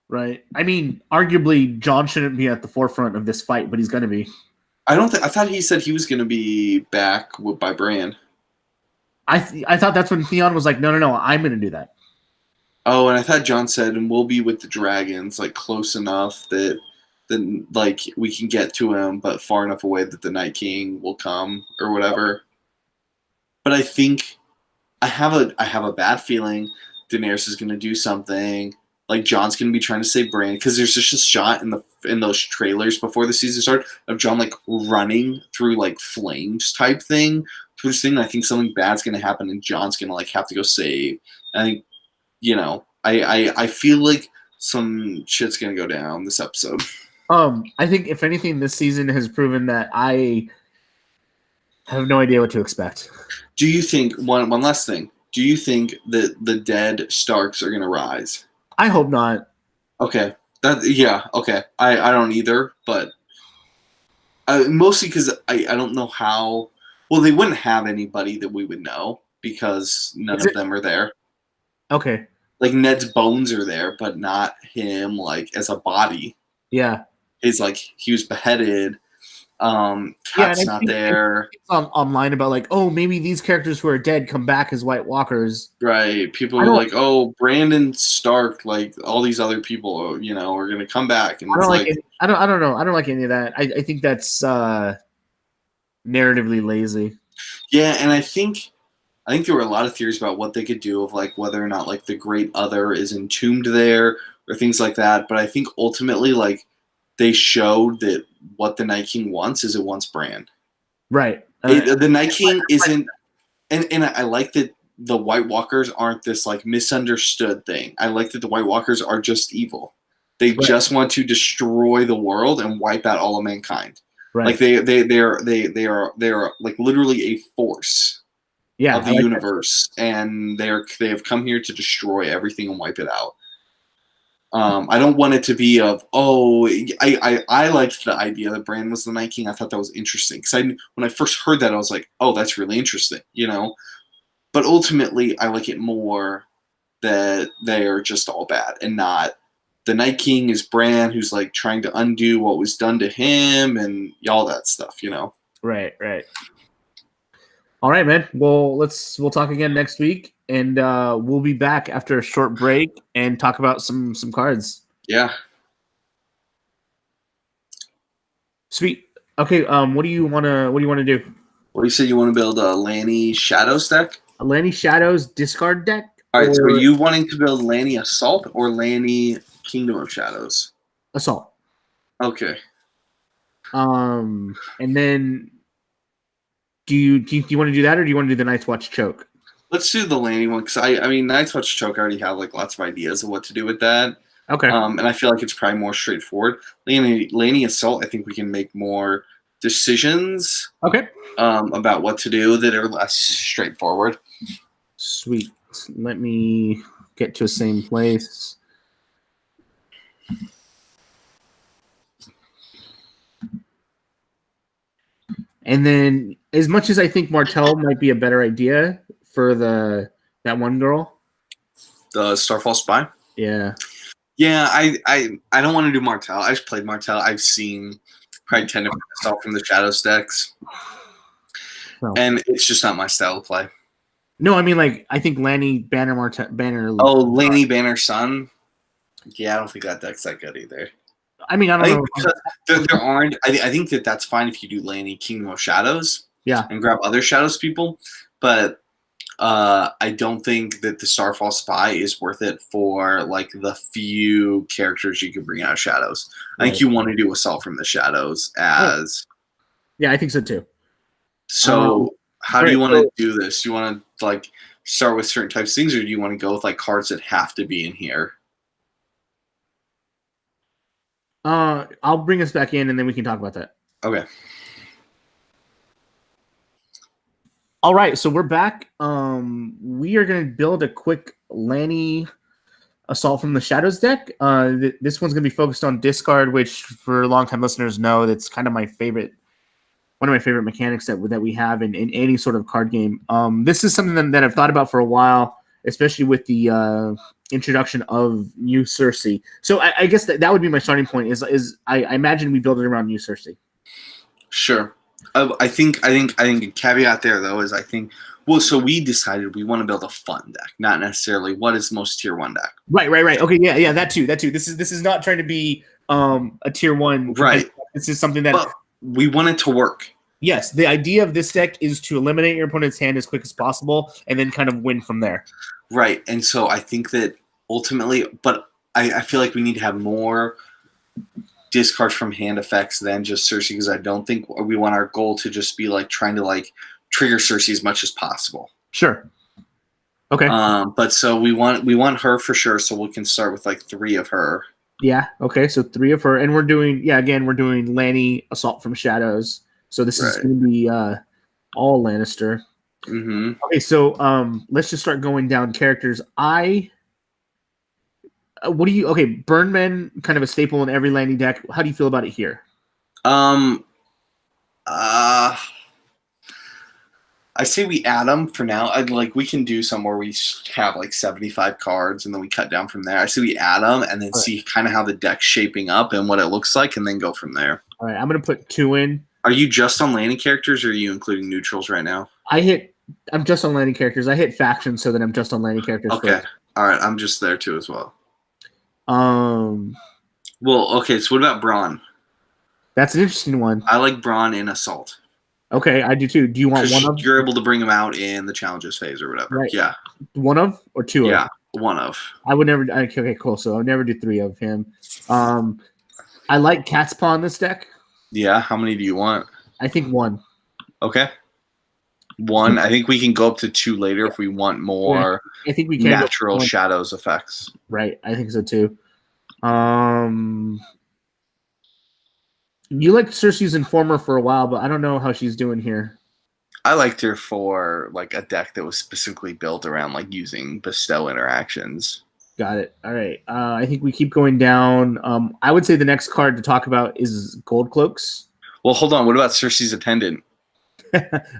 Right. I mean, arguably Jon shouldn't be at the forefront of this fight, but he's gonna be. I thought he said he was gonna be back by Bran. I thought that's when Theon was like, no, I'm gonna do that. Oh, and I thought Jon said, and we'll be with the dragons, like close enough that like we can get to him, but far enough away that the Night King will come or whatever. But I think I have a bad feeling Daenerys is gonna do something. Like Jon's gonna be trying to save Bran because there's just a shot in those trailers before the season started of Jon like running through like flames type thing. Through this thing, I think something bad's gonna happen and Jon's gonna like have to go save. I think, I feel like some shit's gonna go down this episode. I think if anything, this season has proven that I have no idea what to expect. Do you think one last thing? Do you think that the dead Starks are gonna rise? I hope not. Okay. Okay. I don't either, but mostly because I don't know how. Well, they wouldn't have anybody that we would know because none of them are there. Okay. Like Ned's bones are there, but not him like as a body. Yeah. He's like he was beheaded. Cat's not there. Online about like, oh, maybe these characters who are dead come back as White Walkers. Right. People are like, oh, Brandon Stark, like all these other people, are gonna come back. And I don't like. I don't know. I don't like any of that. I think that's narratively lazy. Yeah, and I think there were a lot of theories about what they could do of like whether or not like the Great Other is entombed there or things like that. But I think ultimately like they showed that what the Night King wants is it wants Bran. Right. The Night King isn't, and I like that the White Walkers aren't this like misunderstood thing. I like that the White Walkers are just evil. They just want to destroy the world and wipe out all of mankind. Right. Like they are like literally a force of the universe, and they have come here to destroy everything and wipe it out. I don't want it to be I liked the idea that Bran was the Night King. I thought that was interesting because when I first heard that I was like, oh, that's really interesting, But ultimately, I like it more that they are just all bad and not the Night King is Bran, who's like trying to undo what was done to him and all that stuff, Right. All right, man. Well, we'll talk again next week, and we'll be back after a short break and talk about some cards. Yeah. Sweet. Okay. What do you want to do? Well, you said you want to build a Lanny Shadows deck. A Lanny Shadows discard deck. All right. So are you wanting to build Lanny Assault or Lanny Kingdom of Shadows? Assault. Okay. And then. Do you want to do that, or do you want to do the Night's Watch Choke? Let's do the Lanny one because I mean Night's Watch Choke. I already have like lots of ideas of what to do with that. Okay. And I feel like it's probably more straightforward. Laney Assault, I think we can make more decisions Okay. about what to do that are less straightforward. Sweet. Let me get to the same place. And then, as much as I think Martell might be a better idea for that one girl. The Starfall Spy? Yeah. Yeah, I don't want to do Martell. I just played Martell. I've seen probably 10 different Assault from the Shadows decks. No. And it's just not my style of play. No, I mean, like, I think Lanny Banner. Oh, Laney Banner Sun? Yeah, I don't think that deck's that good either. I mean, I don't know. There aren't. I think that's fine if you do Laney Kingdom of Shadows. Yeah. And grab other Shadows people. But I don't think that the Starfall Spy is worth it for like the few characters you can bring out of Shadows. I think you want to do Assault from the Shadows as. Yeah, I think so too. So how do you want to do this? Do you want to like start with certain types of things, or do you want to go with like cards that have to be in here? I'll bring us back in, and then we can talk about that. Okay. All right, so we're back. We are going to build a quick Lanny Assault from the Shadows deck. This one's going to be focused on discard, which for longtime listeners know that's kind of my favorite. One of my favorite mechanics that we have in any sort of card game. This is something that I've thought about for a while, especially with the introduction of New Cersei. So I guess that would be my starting point. Is I imagine we build it around New Cersei. Sure. I think a caveat there though is so we decided we want to build a fun deck, not necessarily what is the most tier 1 deck. Right. Okay, yeah, that too. This is not trying to be a tier 1. Right. This is something that. But we want it to work. Yes, the idea of this deck is to eliminate your opponent's hand as quick as possible and then kind of win from there. Right, and so I think that ultimately, but I feel like we need to have more discards from hand effects than just Cersei, because I don't think we want our goal to just be like trying to like trigger Cersei as much as possible. Sure. Okay. But so we want her for sure, so we can start with like 3 of her. Yeah, okay, so 3 of her. And we're doing Lanny Assault from Shadows. So this is going to be all Lannister. Mm-hmm. Okay, so let's just start going down characters. Burnman, kind of a staple in every Lanny deck. How do you feel about it here? I say we add them for now. We can do some where we have like 75 cards and then we cut down from there. I say we add them and then see kind of how the deck's shaping up and what it looks like, and then go from there. All right, I'm going to put 2 in. Are you just on landing characters, or are you including neutrals right now? I'm just on landing characters. I hit factions so that I'm just on landing characters. Okay. First. All right. I'm just there too as well. Well, okay. So what about Braun? That's an interesting one. I like Braun in Assault. Okay, I do too. Do you want one of? You're able to bring him out in the challenges phase or whatever. Right. Yeah. One of or 2 of? Yeah, one of. I would never. Okay, cool. So I would never do 3 of him. I like Cat's Paw in this deck. Yeah. How many do you want? I think 1. Okay. 1. I think we can go up to 2 later if we want more. I think we can natural shadows effects. Right. I think so too. You liked Cersei's Informer for a while, but I don't know how she's doing here. I liked her for like a deck that was specifically built around like using bestow interactions. Got it. All right. I think we keep going down. I would say the next card to talk about is Gold Cloaks. Well, hold on. What about Cersei's Attendant?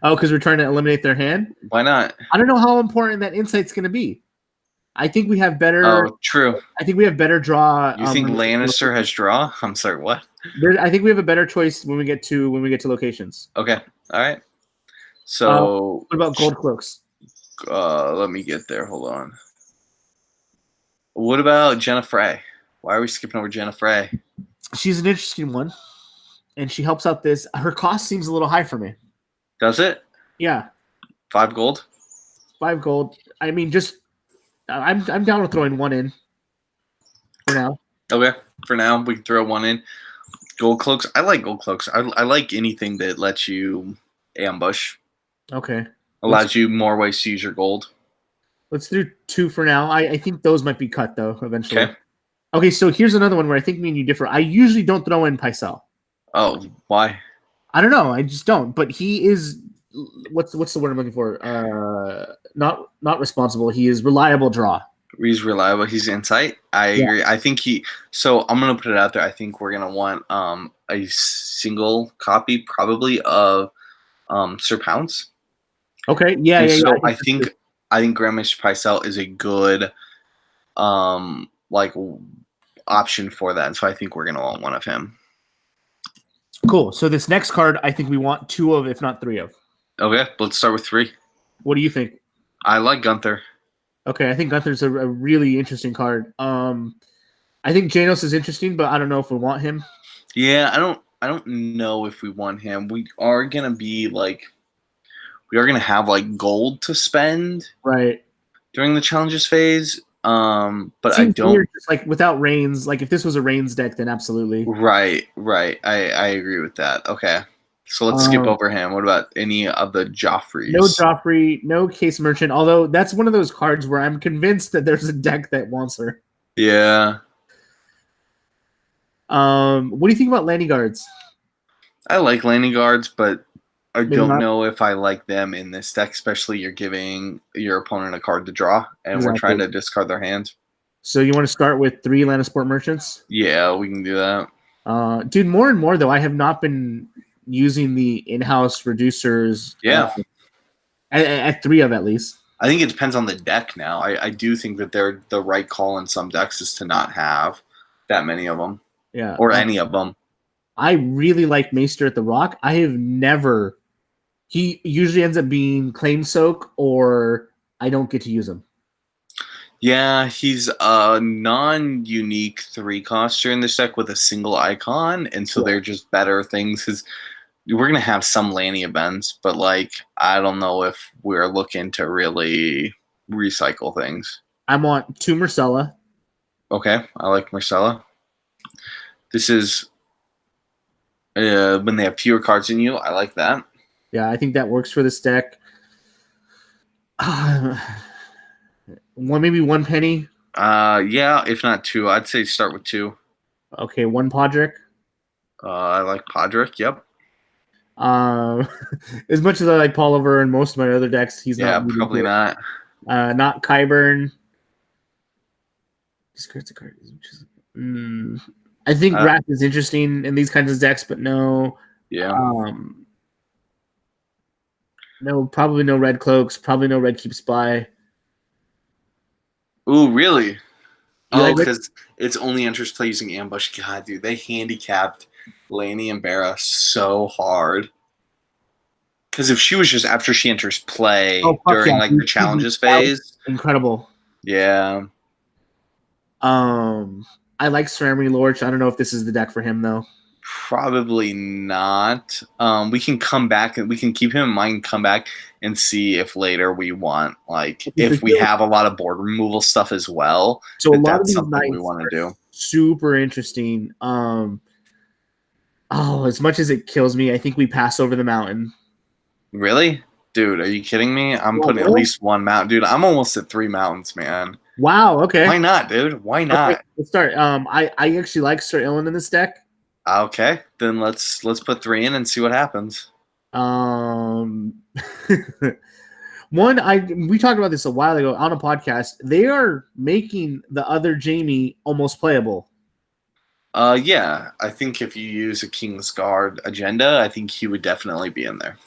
Oh, because we're trying to eliminate their hand? Why not? I don't know how important that insight's going to be. I think we have better. Oh, true. I think we have better draw. You think Lannister has draw? I'm sorry, what? I think we have a better choice when we get to locations. Okay. All right. So what about Gold Cloaks? Let me get there. Hold on. What about Jenna Frey? Why are we skipping over Jenna Frey? She's an interesting one, and she helps out this. Her cost seems a little high for me. Does it? Yeah. 5 gold? 5 gold. I mean, just I'm down with throwing 1 in for now. Okay. For now, we can throw 1 in. Gold Cloaks. I like Gold Cloaks. I like anything that lets you ambush. Okay. Allows you more ways to use your gold. Let's do 2 for now. I think those might be cut though eventually. Okay. Okay, so here's another one where I think me and you differ. I usually don't throw in Pycelle. Oh, why? I don't know. I just don't. But he is what's the word I'm looking for? Not responsible. He is reliable draw. He's reliable. He's insight. I agree. I think he. So I'm gonna put it out there. I think we're gonna want a single copy probably of Sir Pounce. Okay. Yeah. And Yeah. so Yeah. I think Grandmaster Pycelle is a good like option for that. So I think we're gonna want one of him. Cool. So this next card, I think we want 2 of, if not 3 of. Okay, let's start with 3. What do you think? I like Gunther. Okay, I think Gunther's a really interesting card. I think Janos is interesting, but I don't know if we want him. Yeah, I don't know if we want him. We are gonna have like gold to spend Right. during the challenges phase. But Seems I don't weird, just like without Reigns. Like if this was a Reigns deck, then absolutely. Right. I agree with that. Okay. So let's skip over him. What about any of the Joffreys? No Joffrey, no Case Merchant, although that's one of those cards where I'm convinced that there's a deck that wants her. Yeah. What do you think about Landing Guards? I like landing guards, but I Maybe don't not. know if I like them in this deck, especially you're giving your opponent a card to draw, and we're Exactly. trying to discard their hand. So you want to start with 3 Lannisport Merchants? Yeah, we can do that. Dude, more and more though, I have not been using the in-house reducers. Yeah. At 3 of at least. I think it depends on the deck now. I do think that they're the right call in some decks is to not have that many of them. Yeah. Or any of them. I really like Maester at the Rock. I have never. He usually ends up being Claim Soak, or I don't get to use him. Yeah, he's a non-unique 3-coster in this deck with a single icon, and so they're just better things. Because we're gonna have some Lanny events, but like I don't know if we're looking to really recycle things. I want 2 Marcella. Okay, I like Marcella. This is when they have fewer cards than you. I like that. Yeah, I think that works for this deck. Maybe 1 penny. Yeah, if not 2, I'd say start with 2. Okay, 1 Podrick. I like Podrick. Yep. As much as I like Poliver and most of my other decks, he's not. Probably not. Not Kyburn. Discards a card. I think Wrath is interesting in these kinds of decks, but no. Yeah. No, probably no Red Cloaks. Probably no Red Keep Spy. Ooh, really? Like because it's only enters play using ambush. God, dude, they handicapped Laney and Barra so hard. Because if she was just after she enters play during like the challenges phase, incredible. Yeah. I like Ceremony Lorch. I don't know if this is the deck for him though. Probably not. We can come back and we can keep him in mind and come back and see if later we want, like, if we have a lot of board removal stuff as well. So a lot of these something we want to do. Super interesting. As much as it kills me, I think we pass over the mountain. Really? Dude, are you kidding me? I'm putting at least 1 mountain. Dude, I'm almost at 3 mountains, man. Wow, okay. Why not, dude? Why not? Okay, let's start. I actually like Sir Ilyn in this deck. Okay, then let's put 3 in and see what happens. We talked about this a while ago on a podcast. They are making the other Jamie almost playable. Yeah, I think if you use a King's Guard agenda, I think he would definitely be in there.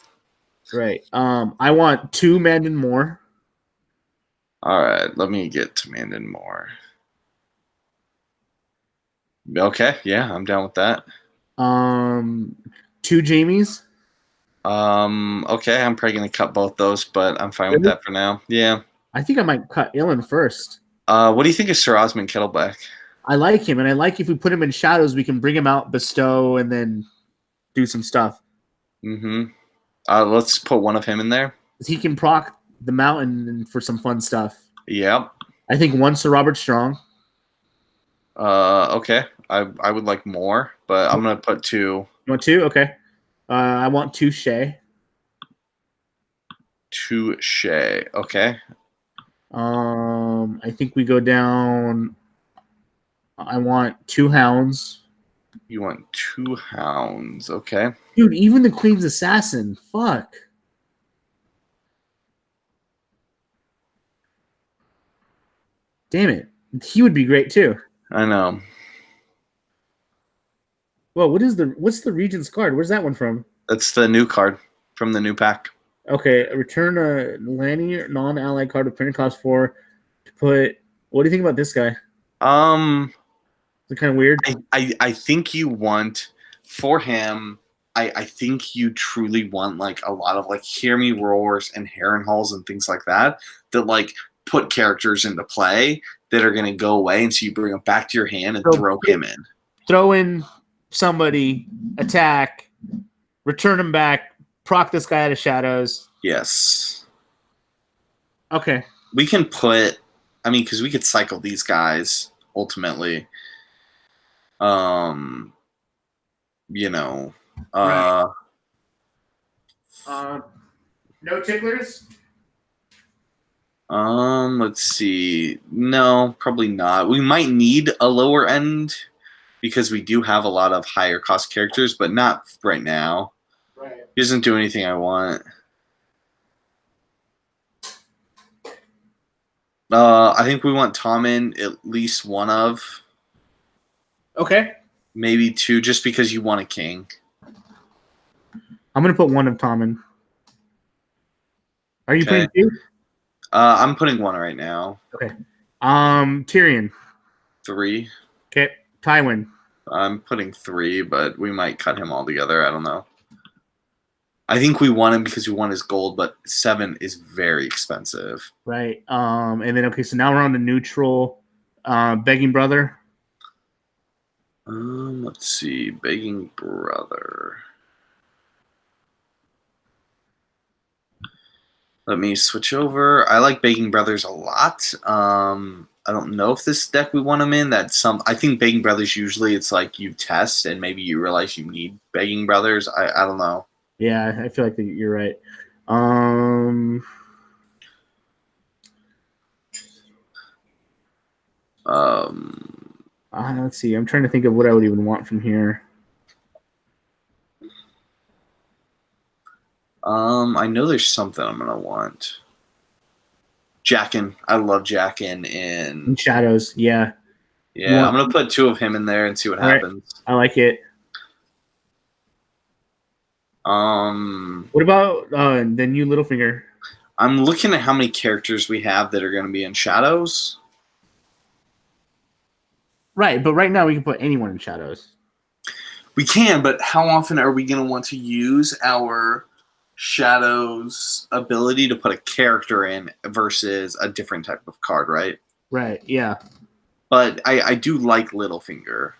Right. I want 2 Mandan Moore. All right, let me get to Mandan Moore. Okay, yeah, I'm down with that. 2 Jamies. Okay, I'm probably gonna cut both those, but I'm fine with that for now. Yeah. I think I might cut Ilyn first. What do you think of Sir Osmond Kettleback? I like him, and I like if we put him in shadows, we can bring him out, bestow, and then do some stuff. Mm-hmm. Let's put 1 of him in there. He can proc the mountain for some fun stuff. Yep. I think 1 Sir Robert Strong. Okay. I would like more, but I'm gonna put 2. You want 2? Okay. I want 2 Shay. 2 Shay. Okay. I think we go down. I want 2 hounds. You want 2 hounds. Okay. Dude, even the Queen's Assassin. Fuck. Damn it. He would be great too. I know. Well, what's the Regent's card? Where's that one from? That's the new card from the new pack. Okay, return a Lanny non-allied card with printed cost 4 to put. What do you think about this guy? Is it kind of weird? I think you want for him. I think you truly want like a lot of like Hear Me Roars and Heron Halls and things like that like put characters into play that are going to go away, and so you bring them back to your hand and throw him in. Throw in somebody, attack, return him back, proc this guy out of shadows. Yes. Okay. We can put. I mean, because we could cycle these guys ultimately. You know. Right. No ticklers? Let's see. No, probably not. We might need a lower end because we do have a lot of higher cost characters, but not right now. Right. He doesn't do anything I want. I think we want Tom in at least one of. Okay. Maybe 2, just because you want a king. I'm gonna put 1 of Tom in. Are you putting 2? I'm putting 1 right now. Okay. Tyrion. 3. Okay. Tywin. I'm putting 3, but we might cut him altogether. I don't know. I think we want him because we want his gold, but 7 is very expensive. Right. And then okay, so now we're on the neutral. Begging Brother. Let's see. Begging Brother. Let me switch over. I like Begging Brothers a lot. I don't know if this deck we want them in. I think Begging Brothers usually it's like you test and maybe you realize you need Begging Brothers. I don't know. Yeah, I feel like you're right. Let's see. I'm trying to think of what I would even want from here. I know there's something I'm gonna want. Jackin. I love Jackin in Shadows. Yeah. Yeah, I'm gonna put 2 of him in there and see what happens. I like it. What about the new Littlefinger? I'm looking at how many characters we have that are gonna be in Shadows. Right, but right now we can put anyone in Shadows. We can, but how often are we going to want to use our Shadows ability to put a character in versus a different type of card, right? Right, yeah. But I do like Littlefinger.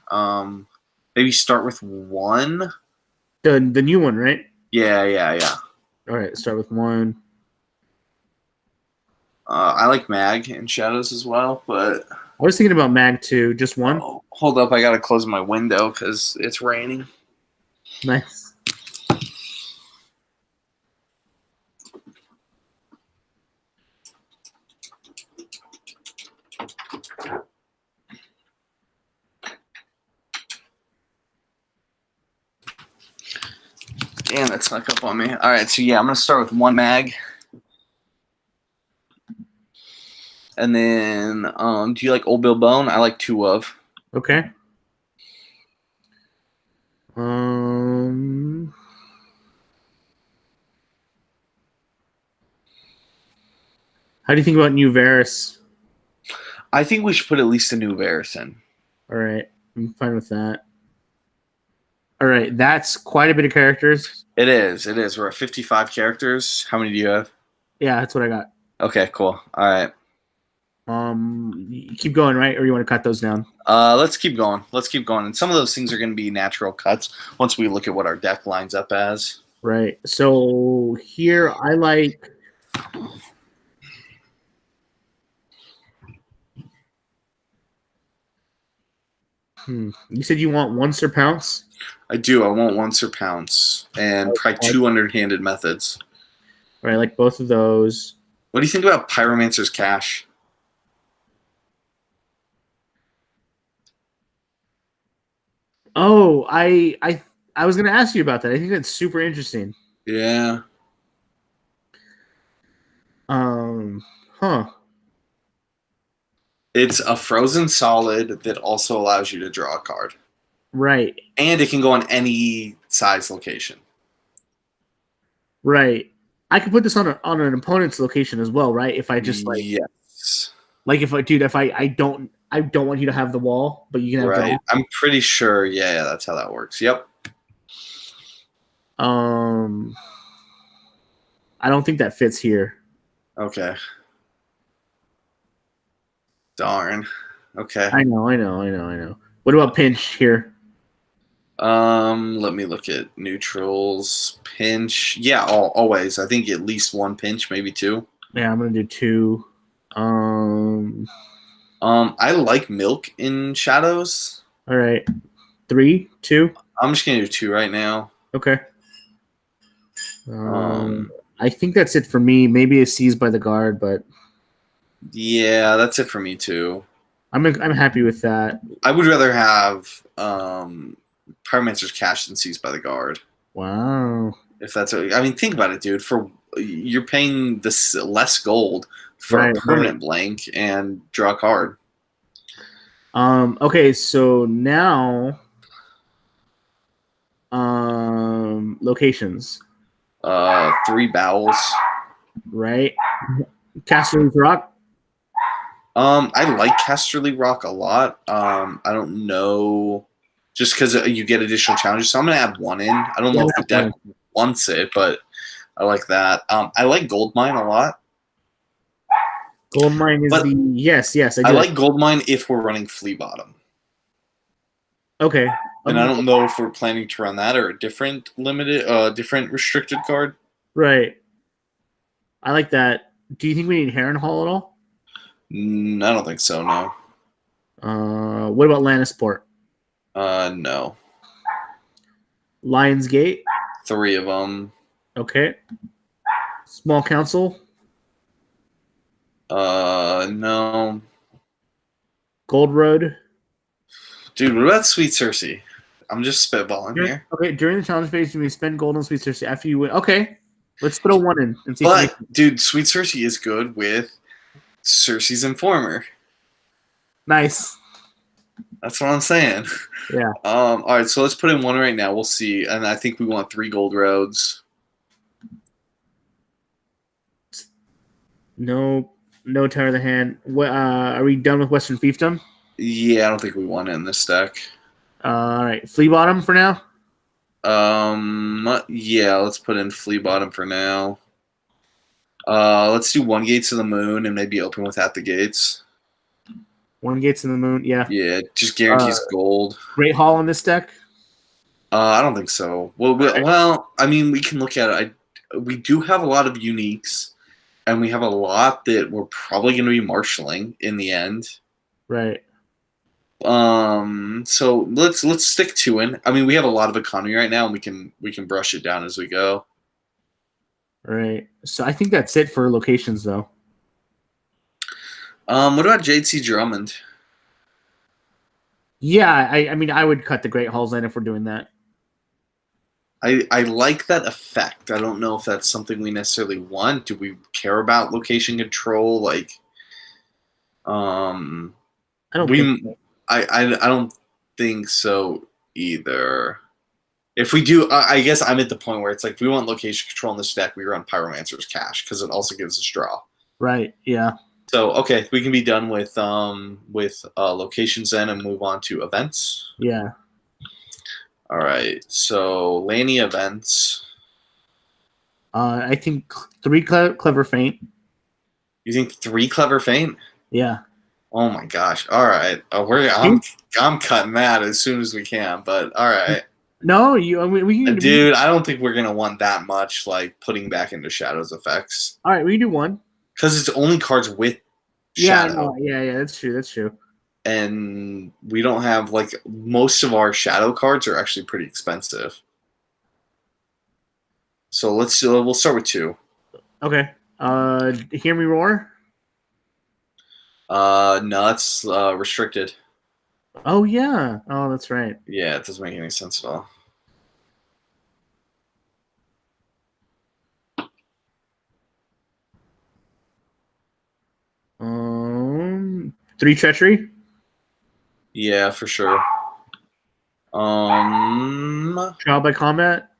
Maybe start with 1. The new one, right? Yeah. All right, start with 1. I like Mag in Shadows as well, but I was thinking about Mag too. Just 1. Oh, hold up, I gotta close my window because it's raining. Nice. Damn, that snuck up on me. All right, so yeah, I'm gonna start with 1 Mag. And then, do you like Old Bill Bone? I like 2 of. Okay. How do you think about New Varys? I think we should put at least a new Varys in. All right, I'm fine with that. All right, that's quite a bit of characters. It is. We're at 55 characters. How many do you have? Yeah, that's what I got. Okay, cool. All right. You keep going, right? Or you want to cut those down? Let's keep going. And some of those things are going to be natural cuts once we look at what our deck lines up as. Right. So here I like. You said you want 1 Sir Pounce? I do. I want 1 Sir Pounce and probably 2 underhanded methods. Right, like both of those. What do you think about Pyromancer's Cash? Oh, I was gonna ask you about that. I think that's super interesting. Yeah. Huh. It's a frozen solid that also allows you to draw a card. Right. And it can go on any size location. Right. I could put this on an opponent's location as well, right? If I just Yes. if I don't want you to have the wall, but you can have Right. draw. I'm pretty sure. Yeah, that's how that works. Yep. I don't think that fits here. Okay. Darn. Okay. I know. What about pinch here? Let me look at neutrals. Pinch. Yeah, always. I think at least one pinch, maybe two. Yeah, I'm gonna do 2. I like milk in shadows. All right. 3, 2. I'm just gonna do 2 right now. Okay. I think that's it for me. Maybe a seized by the guard, but Yeah, that's it for me too. I'm happy with that. I would rather have Pyromancer's Cash than Seized by the Guard. Wow. If that's I mean, think about it, dude. You're paying this less gold for a permanent blank and draw a card. Okay, so now locations. 3 bowels. Right. Casterly's Rock. I like Casterly Rock a lot. I don't know, just because you get additional challenges, so I'm gonna add 1 in. I don't know if the deck wants it, but I like that. I like Goldmine a lot. Goldmine is yes. I like Goldmine if we're running Flea Bottom. Okay. And I don't know if we're planning to run that or a different different restricted card. Right. I like that. Do you think we need Heron Hall at all? I don't think so, no. What about Lannisport? No. Lions Gate? 3 of them. Okay. Small Council? No. Gold Road? Dude, what about Sweet Cersei? I'm just spitballing here. Okay, during the challenge phase, you may spend gold on Sweet Cersei after you win. Okay. Let's throw 1 in and see But, dude, Sweet Cersei is good with Cersei's Informer. Nice. That's what I'm saying. Yeah. All right, so let's put in 1 right now. We'll see. And I think we want 3 gold roads. No Tower of the Hand. Are we done with Western Fiefdom? Yeah, I don't think we want it in this deck. All right. Flea Bottom for now? Yeah, let's put in Flea Bottom for now. Let's do 1 Gates of the Moon and maybe open without the gates. 1 Gates in the Moon, yeah. Yeah, just guarantees gold. Great Hall on this deck? I don't think so. Well, I mean, we can look at it. We do have a lot of uniques, and we have a lot that we're probably going to be marshaling in the end. Right. So let's stick 2 in. I mean, we have a lot of economy right now, and we can brush it down as we go. Right. So I think that's it for locations, though. What about J.C. Drummond? Yeah, I mean, I would cut the Great Halls in if we're doing that. I like that effect. I don't know if that's something we necessarily want. Do we care about location control? Like, I don't. I don't think so either. If we do, I guess I'm at the point where it's like, if we want location control in this deck, we run Pyromancer's Cash because it also gives us draw. Right. Yeah. So okay, we can be done with locations then and move on to events. Yeah. All right. So Lanny events. I think 3 clever feint. You think 3 clever feint? Yeah. Oh my gosh! All right, I'm cutting that as soon as we can. But all right. No, we can. Dude, I don't think we're gonna want that much like putting back into Shadows effects. All right, we can do 1 because it's only cards with Shadow. Yeah, that's true. And we don't have like most of our Shadow cards are actually pretty expensive. So we'll start with 2. Okay. Hear Me Roar. No, it's restricted. Oh yeah. Oh, that's right. Yeah, it doesn't make any sense at all. Three treachery. Yeah, for sure. I Trial by combat.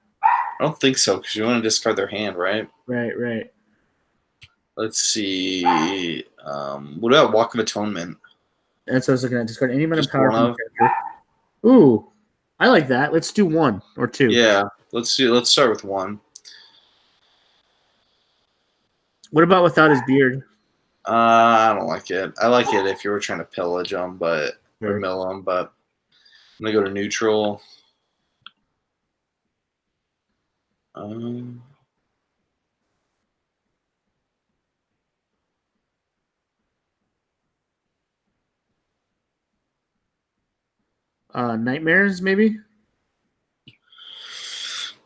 don't think so because you want to discard their hand, right? Right. Let's see. What about Walk of Atonement? That's what I was looking at. Discard any amount of Just power one from of? the character. Ooh, I like that. Let's do 1 or 2. Yeah, let's see. Let's start with 1. What about without his beard? I don't like it. I like it if you were trying to pillage them, or Sure. mill them. But I'm gonna go to neutral. Um, Nightmares, maybe.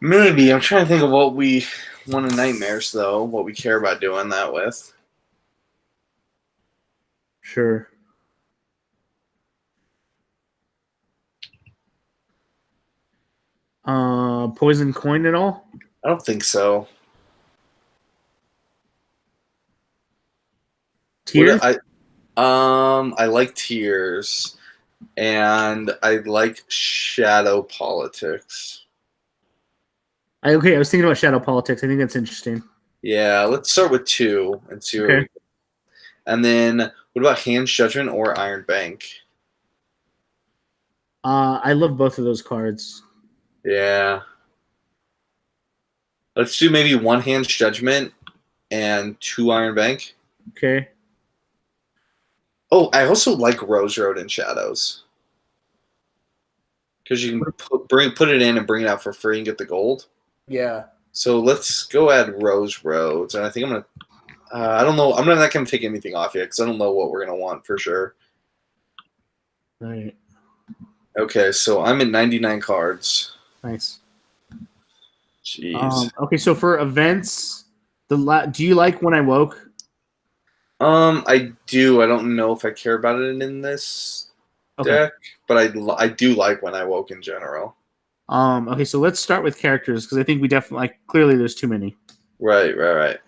Maybe I'm trying to think of what we want in Nightmares, though. What we care about doing that with. Sure. Poison coin at all? I don't think so. Tears? I like Tears, and I like Shadow Politics. I was thinking about shadow politics. I think that's interesting. Yeah, let's start with 2 and see where Okay. and then what about Hand's Judgment or Iron Bank? I love both of those cards. Yeah. Let's do maybe 1 Hand's Judgment and 2 Iron Bank. Okay. Oh, I also like Rose Road and Shadows. Because you can put it in and bring it out for free and get the gold. Yeah. So let's go add Rose Roads. And I think I'm going to I don't know. I'm not going to take anything off yet because I don't know what we're going to want for sure. Right. Okay, so I'm at 99 cards. Nice. Jeez. Okay, so for events, do you like When I Woke? I do. I don't know if I care about it in this deck, but I do like When I Woke in general. Okay, so let's start with characters because I think we definitely clearly there's too many. Right.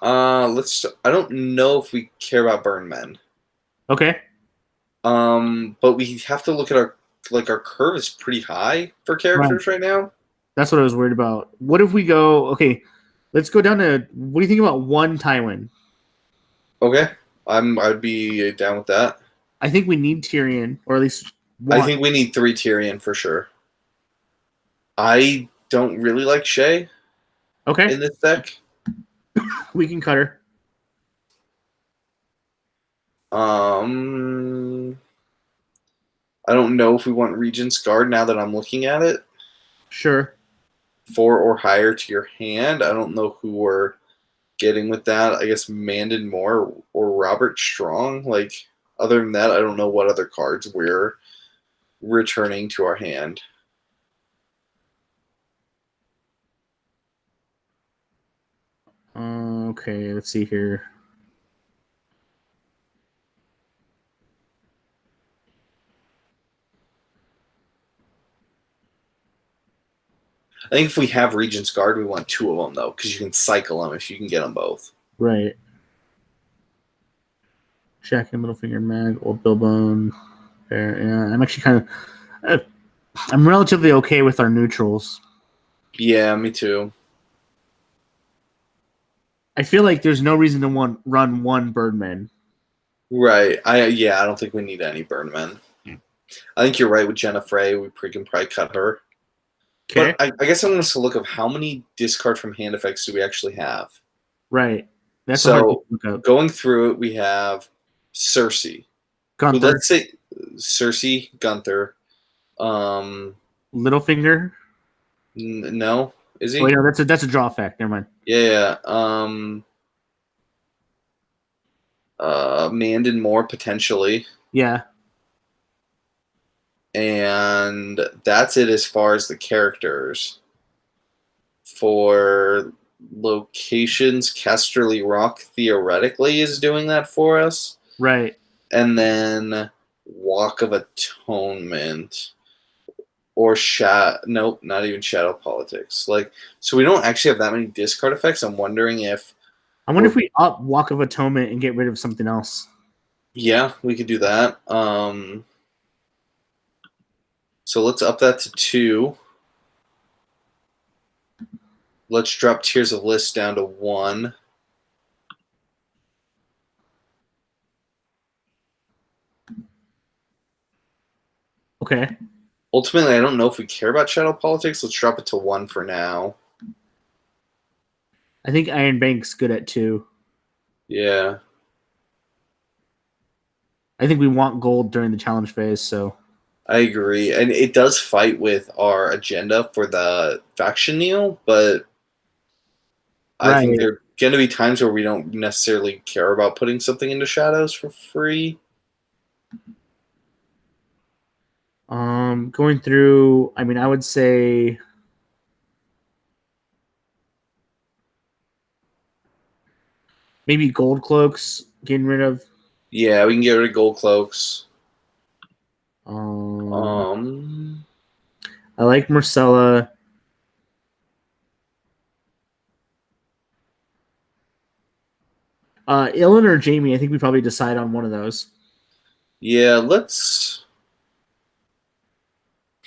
Let's. I don't know if we care about Burn Men. Okay. But we have to look at our curve is pretty high for characters right now. That's what I was worried about. What if we go? Okay, let's go down to. What do you think about 1 Tywin? Okay, I'd be down with that. I think we need Tyrion, or at least 1. I think we need 3 Tyrion for sure. I don't really like Shay. Okay. In this deck, We can cut her. I don't know if we want Regent's Guard now that I'm looking at it. Sure. 4 or higher to your hand. I don't know who we're getting with that. I guess Mandon Moore or Robert Strong. Like, other than that, I don't know what other cards we're returning to our hand. Okay, let's see here. I think if we have Regent's Guard, we want 2 of them, though, because you can cycle them if you can get them both. Right. Jack and Middle Finger Mag or Billbone. Yeah, I'm actually kind of. I'm relatively okay with our neutrals. Yeah, me too. I feel like there's no reason to run 1 Birdman. Right. I don't think we need any Burnmen. I think you're right with Jenna Frey. We can probably cut her. Okay. But I guess I want us to look at how many discard from hand effects do we actually have. Right. That's so going through it, we have Cersei. Gunther. Well, let's say Cersei, Gunther. Littlefinger. No, is he? Oh, yeah, that's a draw effect. Never mind. Yeah. Mandon Moore potentially. Yeah. And that's it as far as the characters. For locations, Casterly Rock theoretically is doing that for us. Right. And then Walk of Atonement. Or nope, not even Shadow Politics. Like, so we don't actually have that many discard effects. I'm wondering if we up Walk of Atonement and get rid of something else. Yeah, we could do that. So let's up that to 2. Let's drop Tears of List down to 1. Okay. Ultimately, I don't know if we care about Shadow Politics. Let's drop it to 1 for now. I think Iron Bank's good at 2. Yeah. I think we want gold during the challenge phase, so I agree. And it does fight with our agenda for the faction Neil, but I think there are going to be times where we don't necessarily care about putting something into Shadows for free. Going through, I mean, I would say maybe gold cloaks, getting rid of. Yeah, we can get rid of gold cloaks. I like Marcella. Ilan or Jamie, I think we probably decide on one of those. Yeah, let's.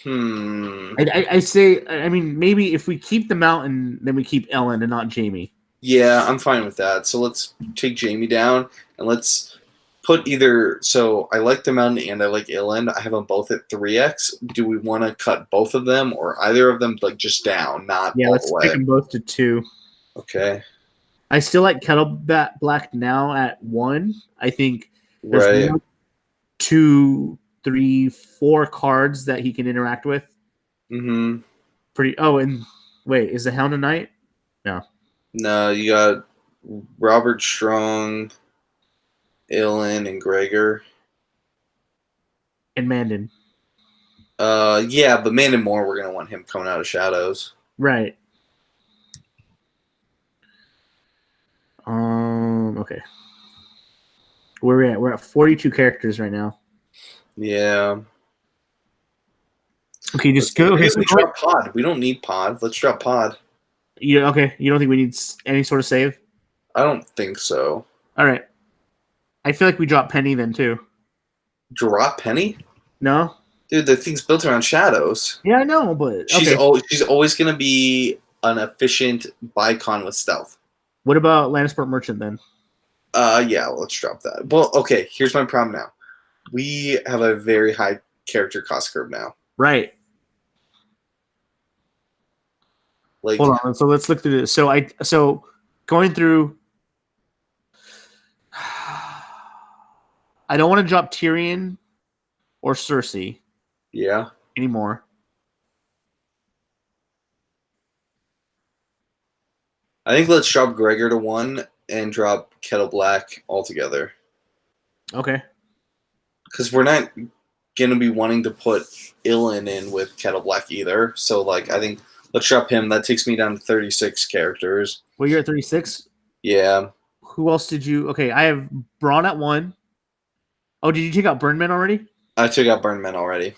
I say, I mean, maybe if we keep the mountain, then we keep Ellen and not Jamie. Yeah, I'm fine with that. So let's take Jamie down and let's put either. So I like the mountain and I like Iland. I have them both at 3x. Do we want to cut both of them or either of them like just down, not all let's the way? take them both to 2. Okay. I still like Kettle Black now at 1. I think there's 1, 2, 3, 4 cards that he can interact with. Mm-hmm. Pretty. Oh, and wait, is the Hound a Knight? No. No, you got Robert Strong, Ilan, and Gregor. And Mandan. Yeah, but Mandan Moore, we're gonna want him coming out of Shadows. Right. Okay. Where are we at? We're at 42 characters right now. Yeah. Okay, just go. Okay, so drop Pod. We don't need Pod. Let's drop Pod. Okay. You don't think we need any sort of save? I don't think so. All right. I feel like we drop Penny then too. Drop Penny? No. Dude, the thing's built around Shadows. Yeah, I know, but she's always gonna be an efficient Bicon with stealth. What about Lannisport Merchant then? Yeah, let's drop that. Well, okay, here's my problem now. We have a very high character cost curve now. Right. Like, hold on. So let's look through this. So going through. I don't want to drop Tyrion or Cersei. Yeah. Anymore. I think let's drop Gregor to 1 and drop Kettle Black altogether. Okay. Because we're not going to be wanting to put Ilan in with Kettle Black either. So, like, I think let's drop him. That takes me down to 36 characters. Well, you're at 36? Yeah. Who else did you... Okay, I have Braun at 1. Oh, did you take out Burnman already? I took out Burnman already.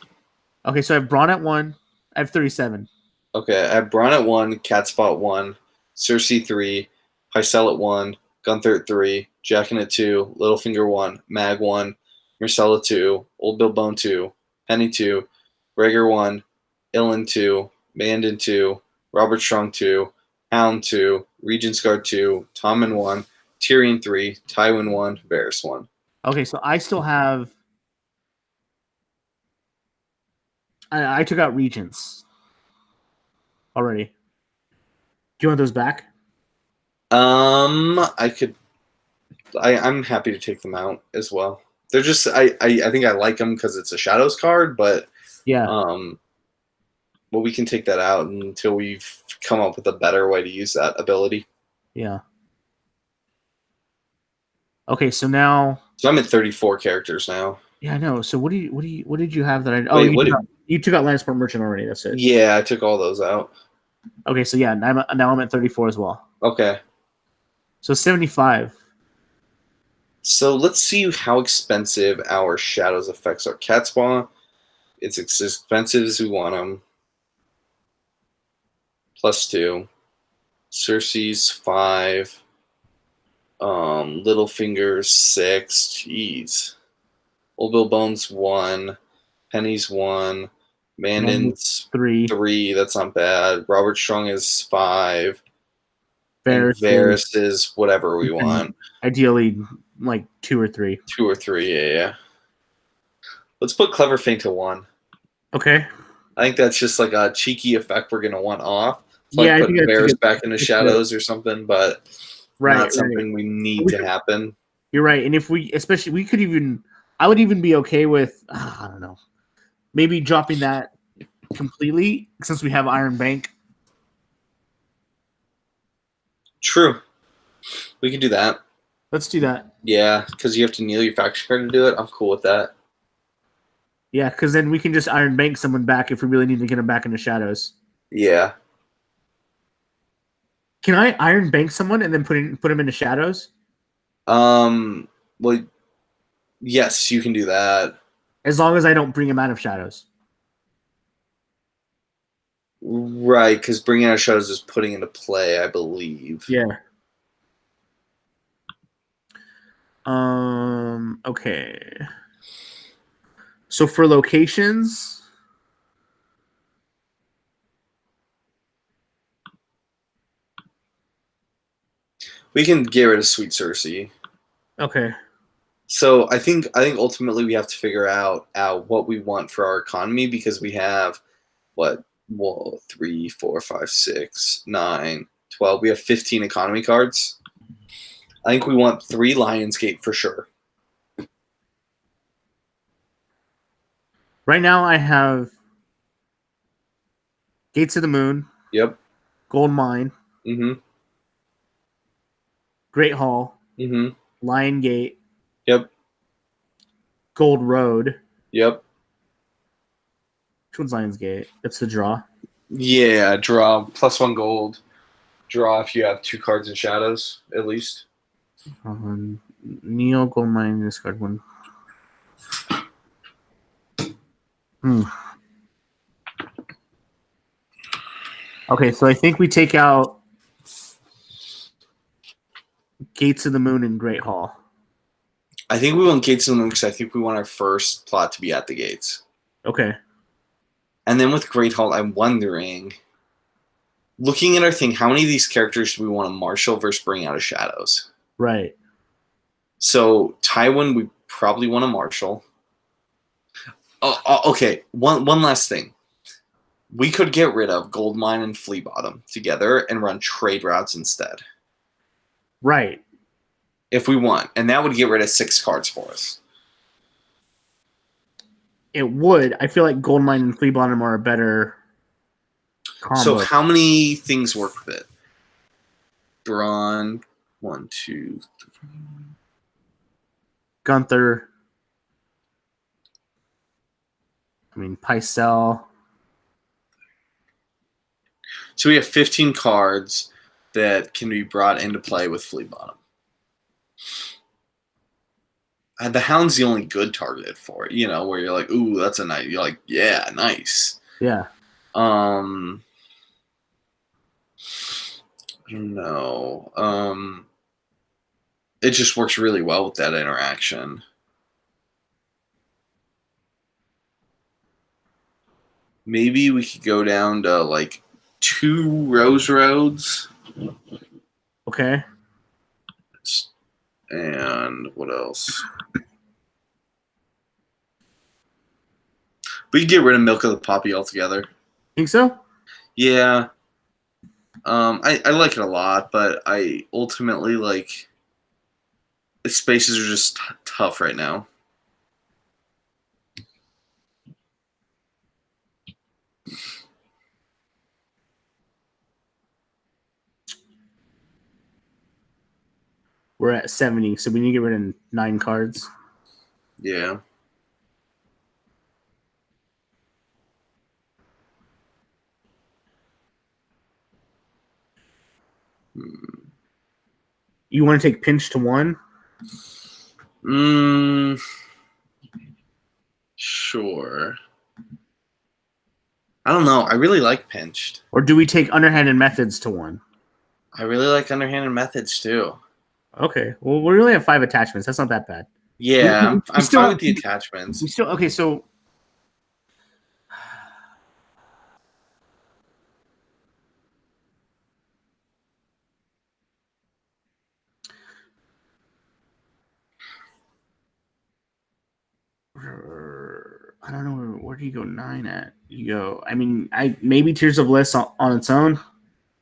Okay, so I have Braun at 1. I have 37. Okay, I have Braun at 1, Catspot 1, Cersei 3, Pycelle at 1, Gunther at 3, Jaqen at 2, Littlefinger 1, Mag 1, Myrcella 2, Old Bill Bone 2, Penny 2, Gregor 1, Ilan 2, Mandan 2, Robert Strong 2, Hound 2, Regent's Guard 2, Tommen 1, Tyrion 3, Tywin 1, Varys 1. Okay, so I still have... I took out Regents already. Do you want those back? I could. I'm happy to take them out as well. They're just. I think I like them because it's a Shadows card, but yeah. But we can take that out until we've come up with a better way to use that ability. Yeah. Okay, so now. So I'm at 34 characters now. Yeah, I know. So what did you have that I? Oh, you took out Lannisport Merchant already. That's it. Yeah, I took all those out. Okay, so yeah, now I'm at 34 as well. Okay. So 75. So let's see how expensive our shadows effects are. Catspaw, it's as expensive as we want them. +2. Cersei's 5. Littlefinger's 6. Jeez. Old Bill Bones 1. Penny's 1. Mandan's 3. 3. That's not bad. Robert Strong is 5. And Varys Varys is whatever we want. Ideally, like 2 or 3. 2 or 3, yeah. Let's put Clever Feint to 1. Okay. I think that's just like a cheeky effect we're gonna want off. It's Yeah, like I putting think that's a Varys good- back into shadows or something, but not something we need to happen. You're right. And if we, especially, we could even, I would even be okay with, I don't know, maybe dropping that completely since we have Iron Bank. True. We can do that. Let's do that. Yeah, because you have to kneel your faction card to do it. I'm cool with that. Yeah, because then we can just Iron Bank someone back if we really need to get them back into shadows. Yeah. Can I Iron Bank someone and then put them into shadows? Well, yes, you can do that. As long as I don't bring him out of shadows. Right, because bringing out shadows is putting into play, I believe. Yeah. Okay. So for locations, We can get rid of Sweet Cersei. okay. So I think ultimately we have to figure out what we want for our economy because we have what 3, 4, 5, 6, 9, 12. We have 15 economy cards. I think we want 3 Lionsgate for sure. Right now I have Gates of the Moon, Yep. Gold Mine, Mm-hmm. Great Hall, Mm-hmm. Lion Gate, Yep. Gold Road. Yep. Which one's Lion's Gate? It's the draw. Yeah, draw +1 gold. Draw if you have 2 cards in shadows, at least. Neo, Gold Mine, discard one. Okay, so I think we take out Gates of the Moon and Great Hall. I think we want Gates of the Moon because I think we want our first plot to be at the gates. Okay. And then with Great Hall, I'm wondering, looking at our thing, how many of these characters do we want to marshal versus bring out of shadows? Right. So Tywin, we probably want to marshal. Okay, one last thing. We could get rid of Goldmine and Flea Bottom together and run trade routes instead. Right. If we want. And that would get rid of 6 cards for us. It would. I feel like Gold Mine and Flea Bottom are a better combo. So how many things work with it? Thrawn, 1, 2, 3. Gunther. I mean, Pycelle. So we have 15 cards that can be brought into play with Flea Bottom. The Hound's the only good target for it, where you're like, ooh, that's a nice. You're like, yeah, nice. Yeah. I don't know. It just works really well with that interaction. Maybe we could go down to like 2 Rose Roads. Okay. And what else? We could get rid of Milk of the Poppy altogether. Think so? Yeah. I like it a lot, but I ultimately like spaces are just tough right now. We're at 70, so we need to get rid of 9 cards. Yeah. You want to take Pinch to 1? Sure. I don't know. I really like pinched. Or do we take underhanded methods to 1? I really like underhanded methods too. Okay. Well, we only have 5 attachments. That's not that bad. Yeah, We I'm still fine have- with the attachments. We still okay. So I don't know where do you go 9 at? You go. I mean, maybe Tears of Bliss on its own.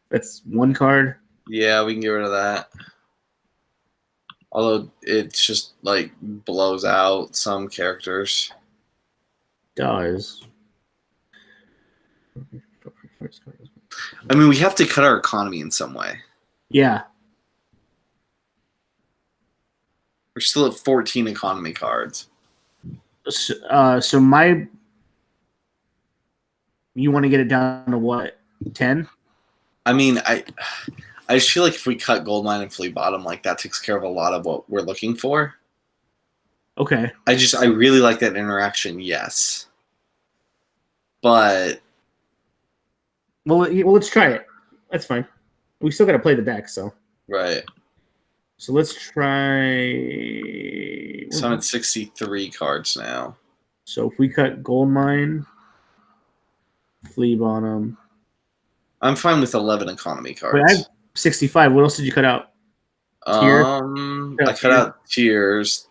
That's 1 card. Yeah, we can get rid of that. Although it's just like blows out some characters. Does. I mean, we have to cut our economy in some way. Yeah. We're still at 14 economy cards. So my. You want to get it down to what? 10? I mean, I just feel like if we cut Goldmine and Flea Bottom, like that takes care of a lot of what we're looking for. Okay. I really like that interaction, yes. But Well, let's try it. That's fine. We still got to play the deck, so. right. So let's try. So I'm at 63 cards now. So if we cut Goldmine, Flea Bottom. I'm fine with 11 economy cards. Wait, I have 65. What else did you cut out? Tears? I cut out Tears.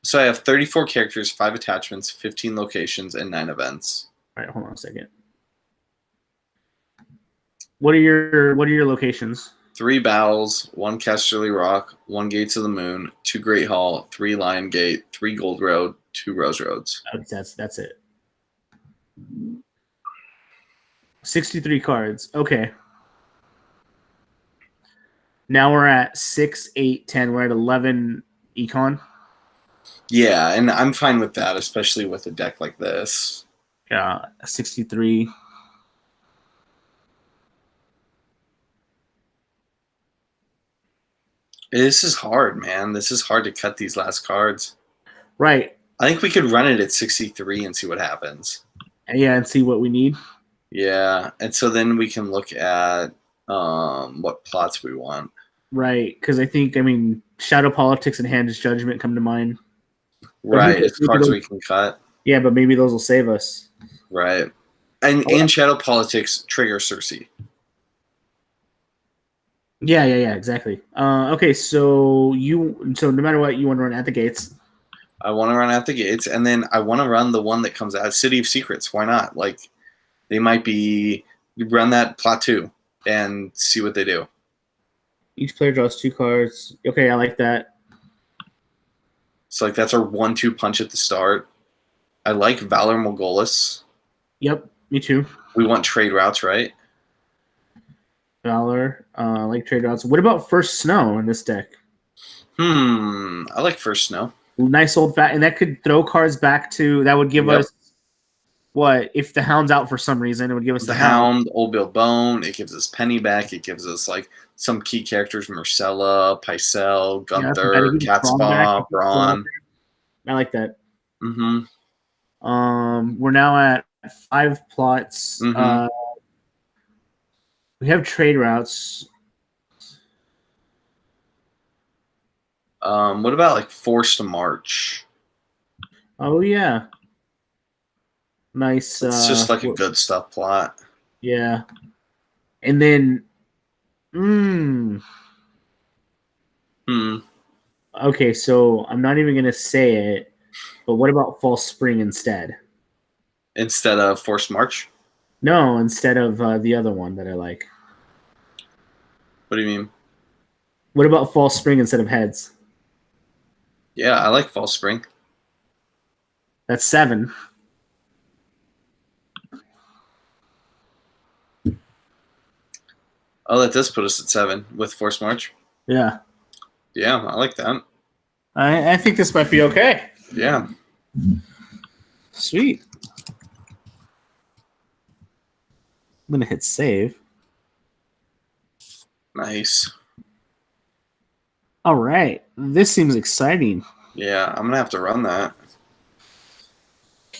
So I have 34 characters, 5 attachments, 15 locations, and 9 events. All right, hold on a second. What are your locations? 3 Battles, 1 Casterly Rock, 1 Gates of the Moon, 2 Great Hall, 3 Lion Gate, 3 Gold Road, 2 Rose Roads. That's it. 63 cards. Okay. Now we're at 6, 8, 10. We're at 11 econ. Yeah, and I'm fine with that, especially with a deck like this. Yeah, 63. This is hard, man. This is hard to cut these last cards. Right. I think we could run it at 63 and see what happens. Yeah, and see what we need. Yeah, and so then we can look at what plots we want. Right, because I mean, Shadow Politics and Hand's Judgment come to mind. Right, it's cards we can cut. Yeah, but maybe those will save us. Right. And Shadow Politics trigger Cersei. Yeah, exactly. Okay, so no matter what, you want to run at the gates. I want to run out the gates, and then I want to run the one that comes out, City of Secrets. Why not? Like, they might be run that plot 2 and see what they do. Each player draws 2 cards. Okay, I like that. So like that's our 1-2 punch at the start. I like Valor Mogolis. Yep, me too. We want trade routes, right? Valor, I like trade routes. What about First Snow in this deck? I like First Snow. Nice old fat, and that could throw cards back to. That would give us what if the Hound's out for some reason? It would give us the Hound, Old Bill Bone. It gives us Penny back. It gives us like some key characters: Marcella, Pycelle, Gunther, Catspaw, Braun. I like that. Mm-hmm. We're now at 5 plots. Mm-hmm. We have trade routes. What about like Forced March? Oh yeah, nice. It's just like a good stuff plot. Yeah, and then, Okay, so I'm not even gonna say it, but what about False Spring instead? Instead of Forced March? No, instead of the other one that I like. What do you mean? What about False Spring instead of Heads? Yeah, I like False Spring. That's 7. Oh, that does put us at 7 with Forced March. Yeah. Yeah, I like that. I think this might be okay. Yeah. Sweet. I'm gonna hit save. Nice. All right. This seems exciting. Yeah, I'm gonna have to run that.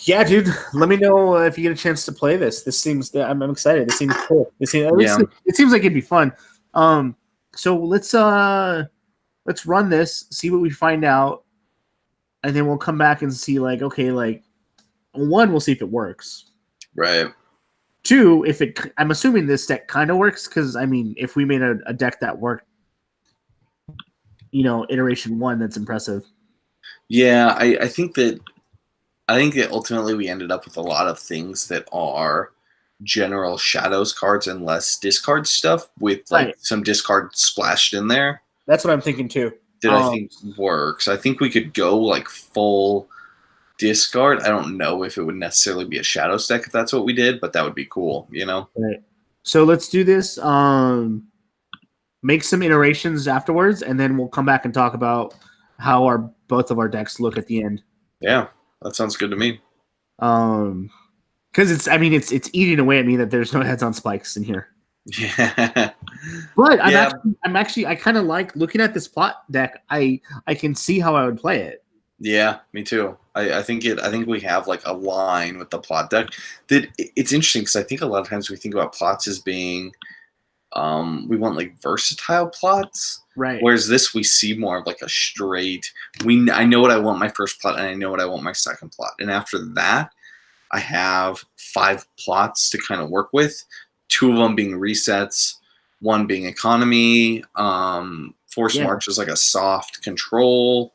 Yeah, dude. Let me know if you get a chance to play this. This seems. I'm excited. This seems cool. Yeah. It seems like it'd be fun. So let's run this, see what we find out, and then we'll come back and see like, okay, like one, we'll see if it works. Right. Two, if it, I'm assuming this deck kind of works because I mean, if we made a deck that worked, iteration one, that's impressive. Yeah, I think that ultimately we ended up with a lot of things that are general shadows cards and less discard stuff with like some discard splashed in there. That's what I'm thinking too. That I think works. I think we could go like full discard. I don't know if it would necessarily be a shadows deck if that's what we did, but that would be cool, Right. So let's do this. Make some iterations afterwards, and then we'll come back and talk about how both of our decks look at the end. Yeah, that sounds good to me. Because it's eating away at me that there's no heads on spikes in here. Yeah. But I kind of like looking at this plot deck. I can see how I would play it. Yeah, me too. I think we have like a line with the plot deck that it's interesting because I think a lot of times we think about plots as being we want like versatile plots, right? Whereas this we see more of like a straight. I know what I want my first plot, and I know what I want my second plot, and after that, I have 5 plots to kind of work with. 2 of them being resets, 1 being economy. Force March is like a soft control.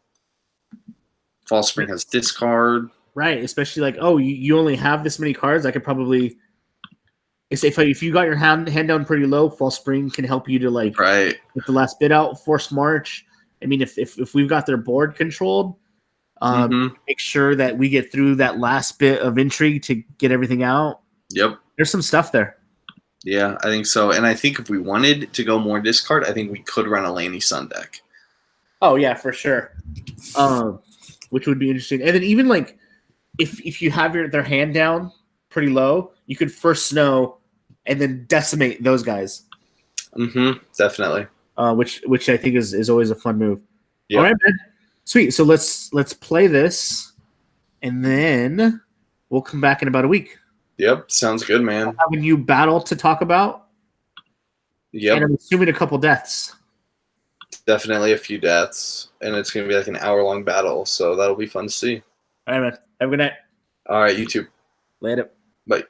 False Spring has discard. Right, especially like, oh, you only have this many cards. I could probably, if you got your hand down pretty low, False Spring can help you to like get the last bit out. Force March. I mean, if we've got their board controlled, make sure that we get through that last bit of intrigue to get everything out. Yep, there's some stuff there. Yeah, I think so. And I think if we wanted to go more discard, I think we could run a Laney Sun deck. Oh yeah, for sure. Which would be interesting. And then even like if you have their hand down pretty low, you could first snow and then decimate those guys. Definitely. Which I think is always a fun move. Yep. All right, man. Sweet. So let's play this, and then we'll come back in about a week. Yep, sounds good, man. We'll have a new battle to talk about. Yep. And I'm assuming a couple deaths. Definitely a few deaths, and it's going to be like an hour-long battle, so that'll be fun to see. All right, man. Have a good night. All right, you too. Later. Bye.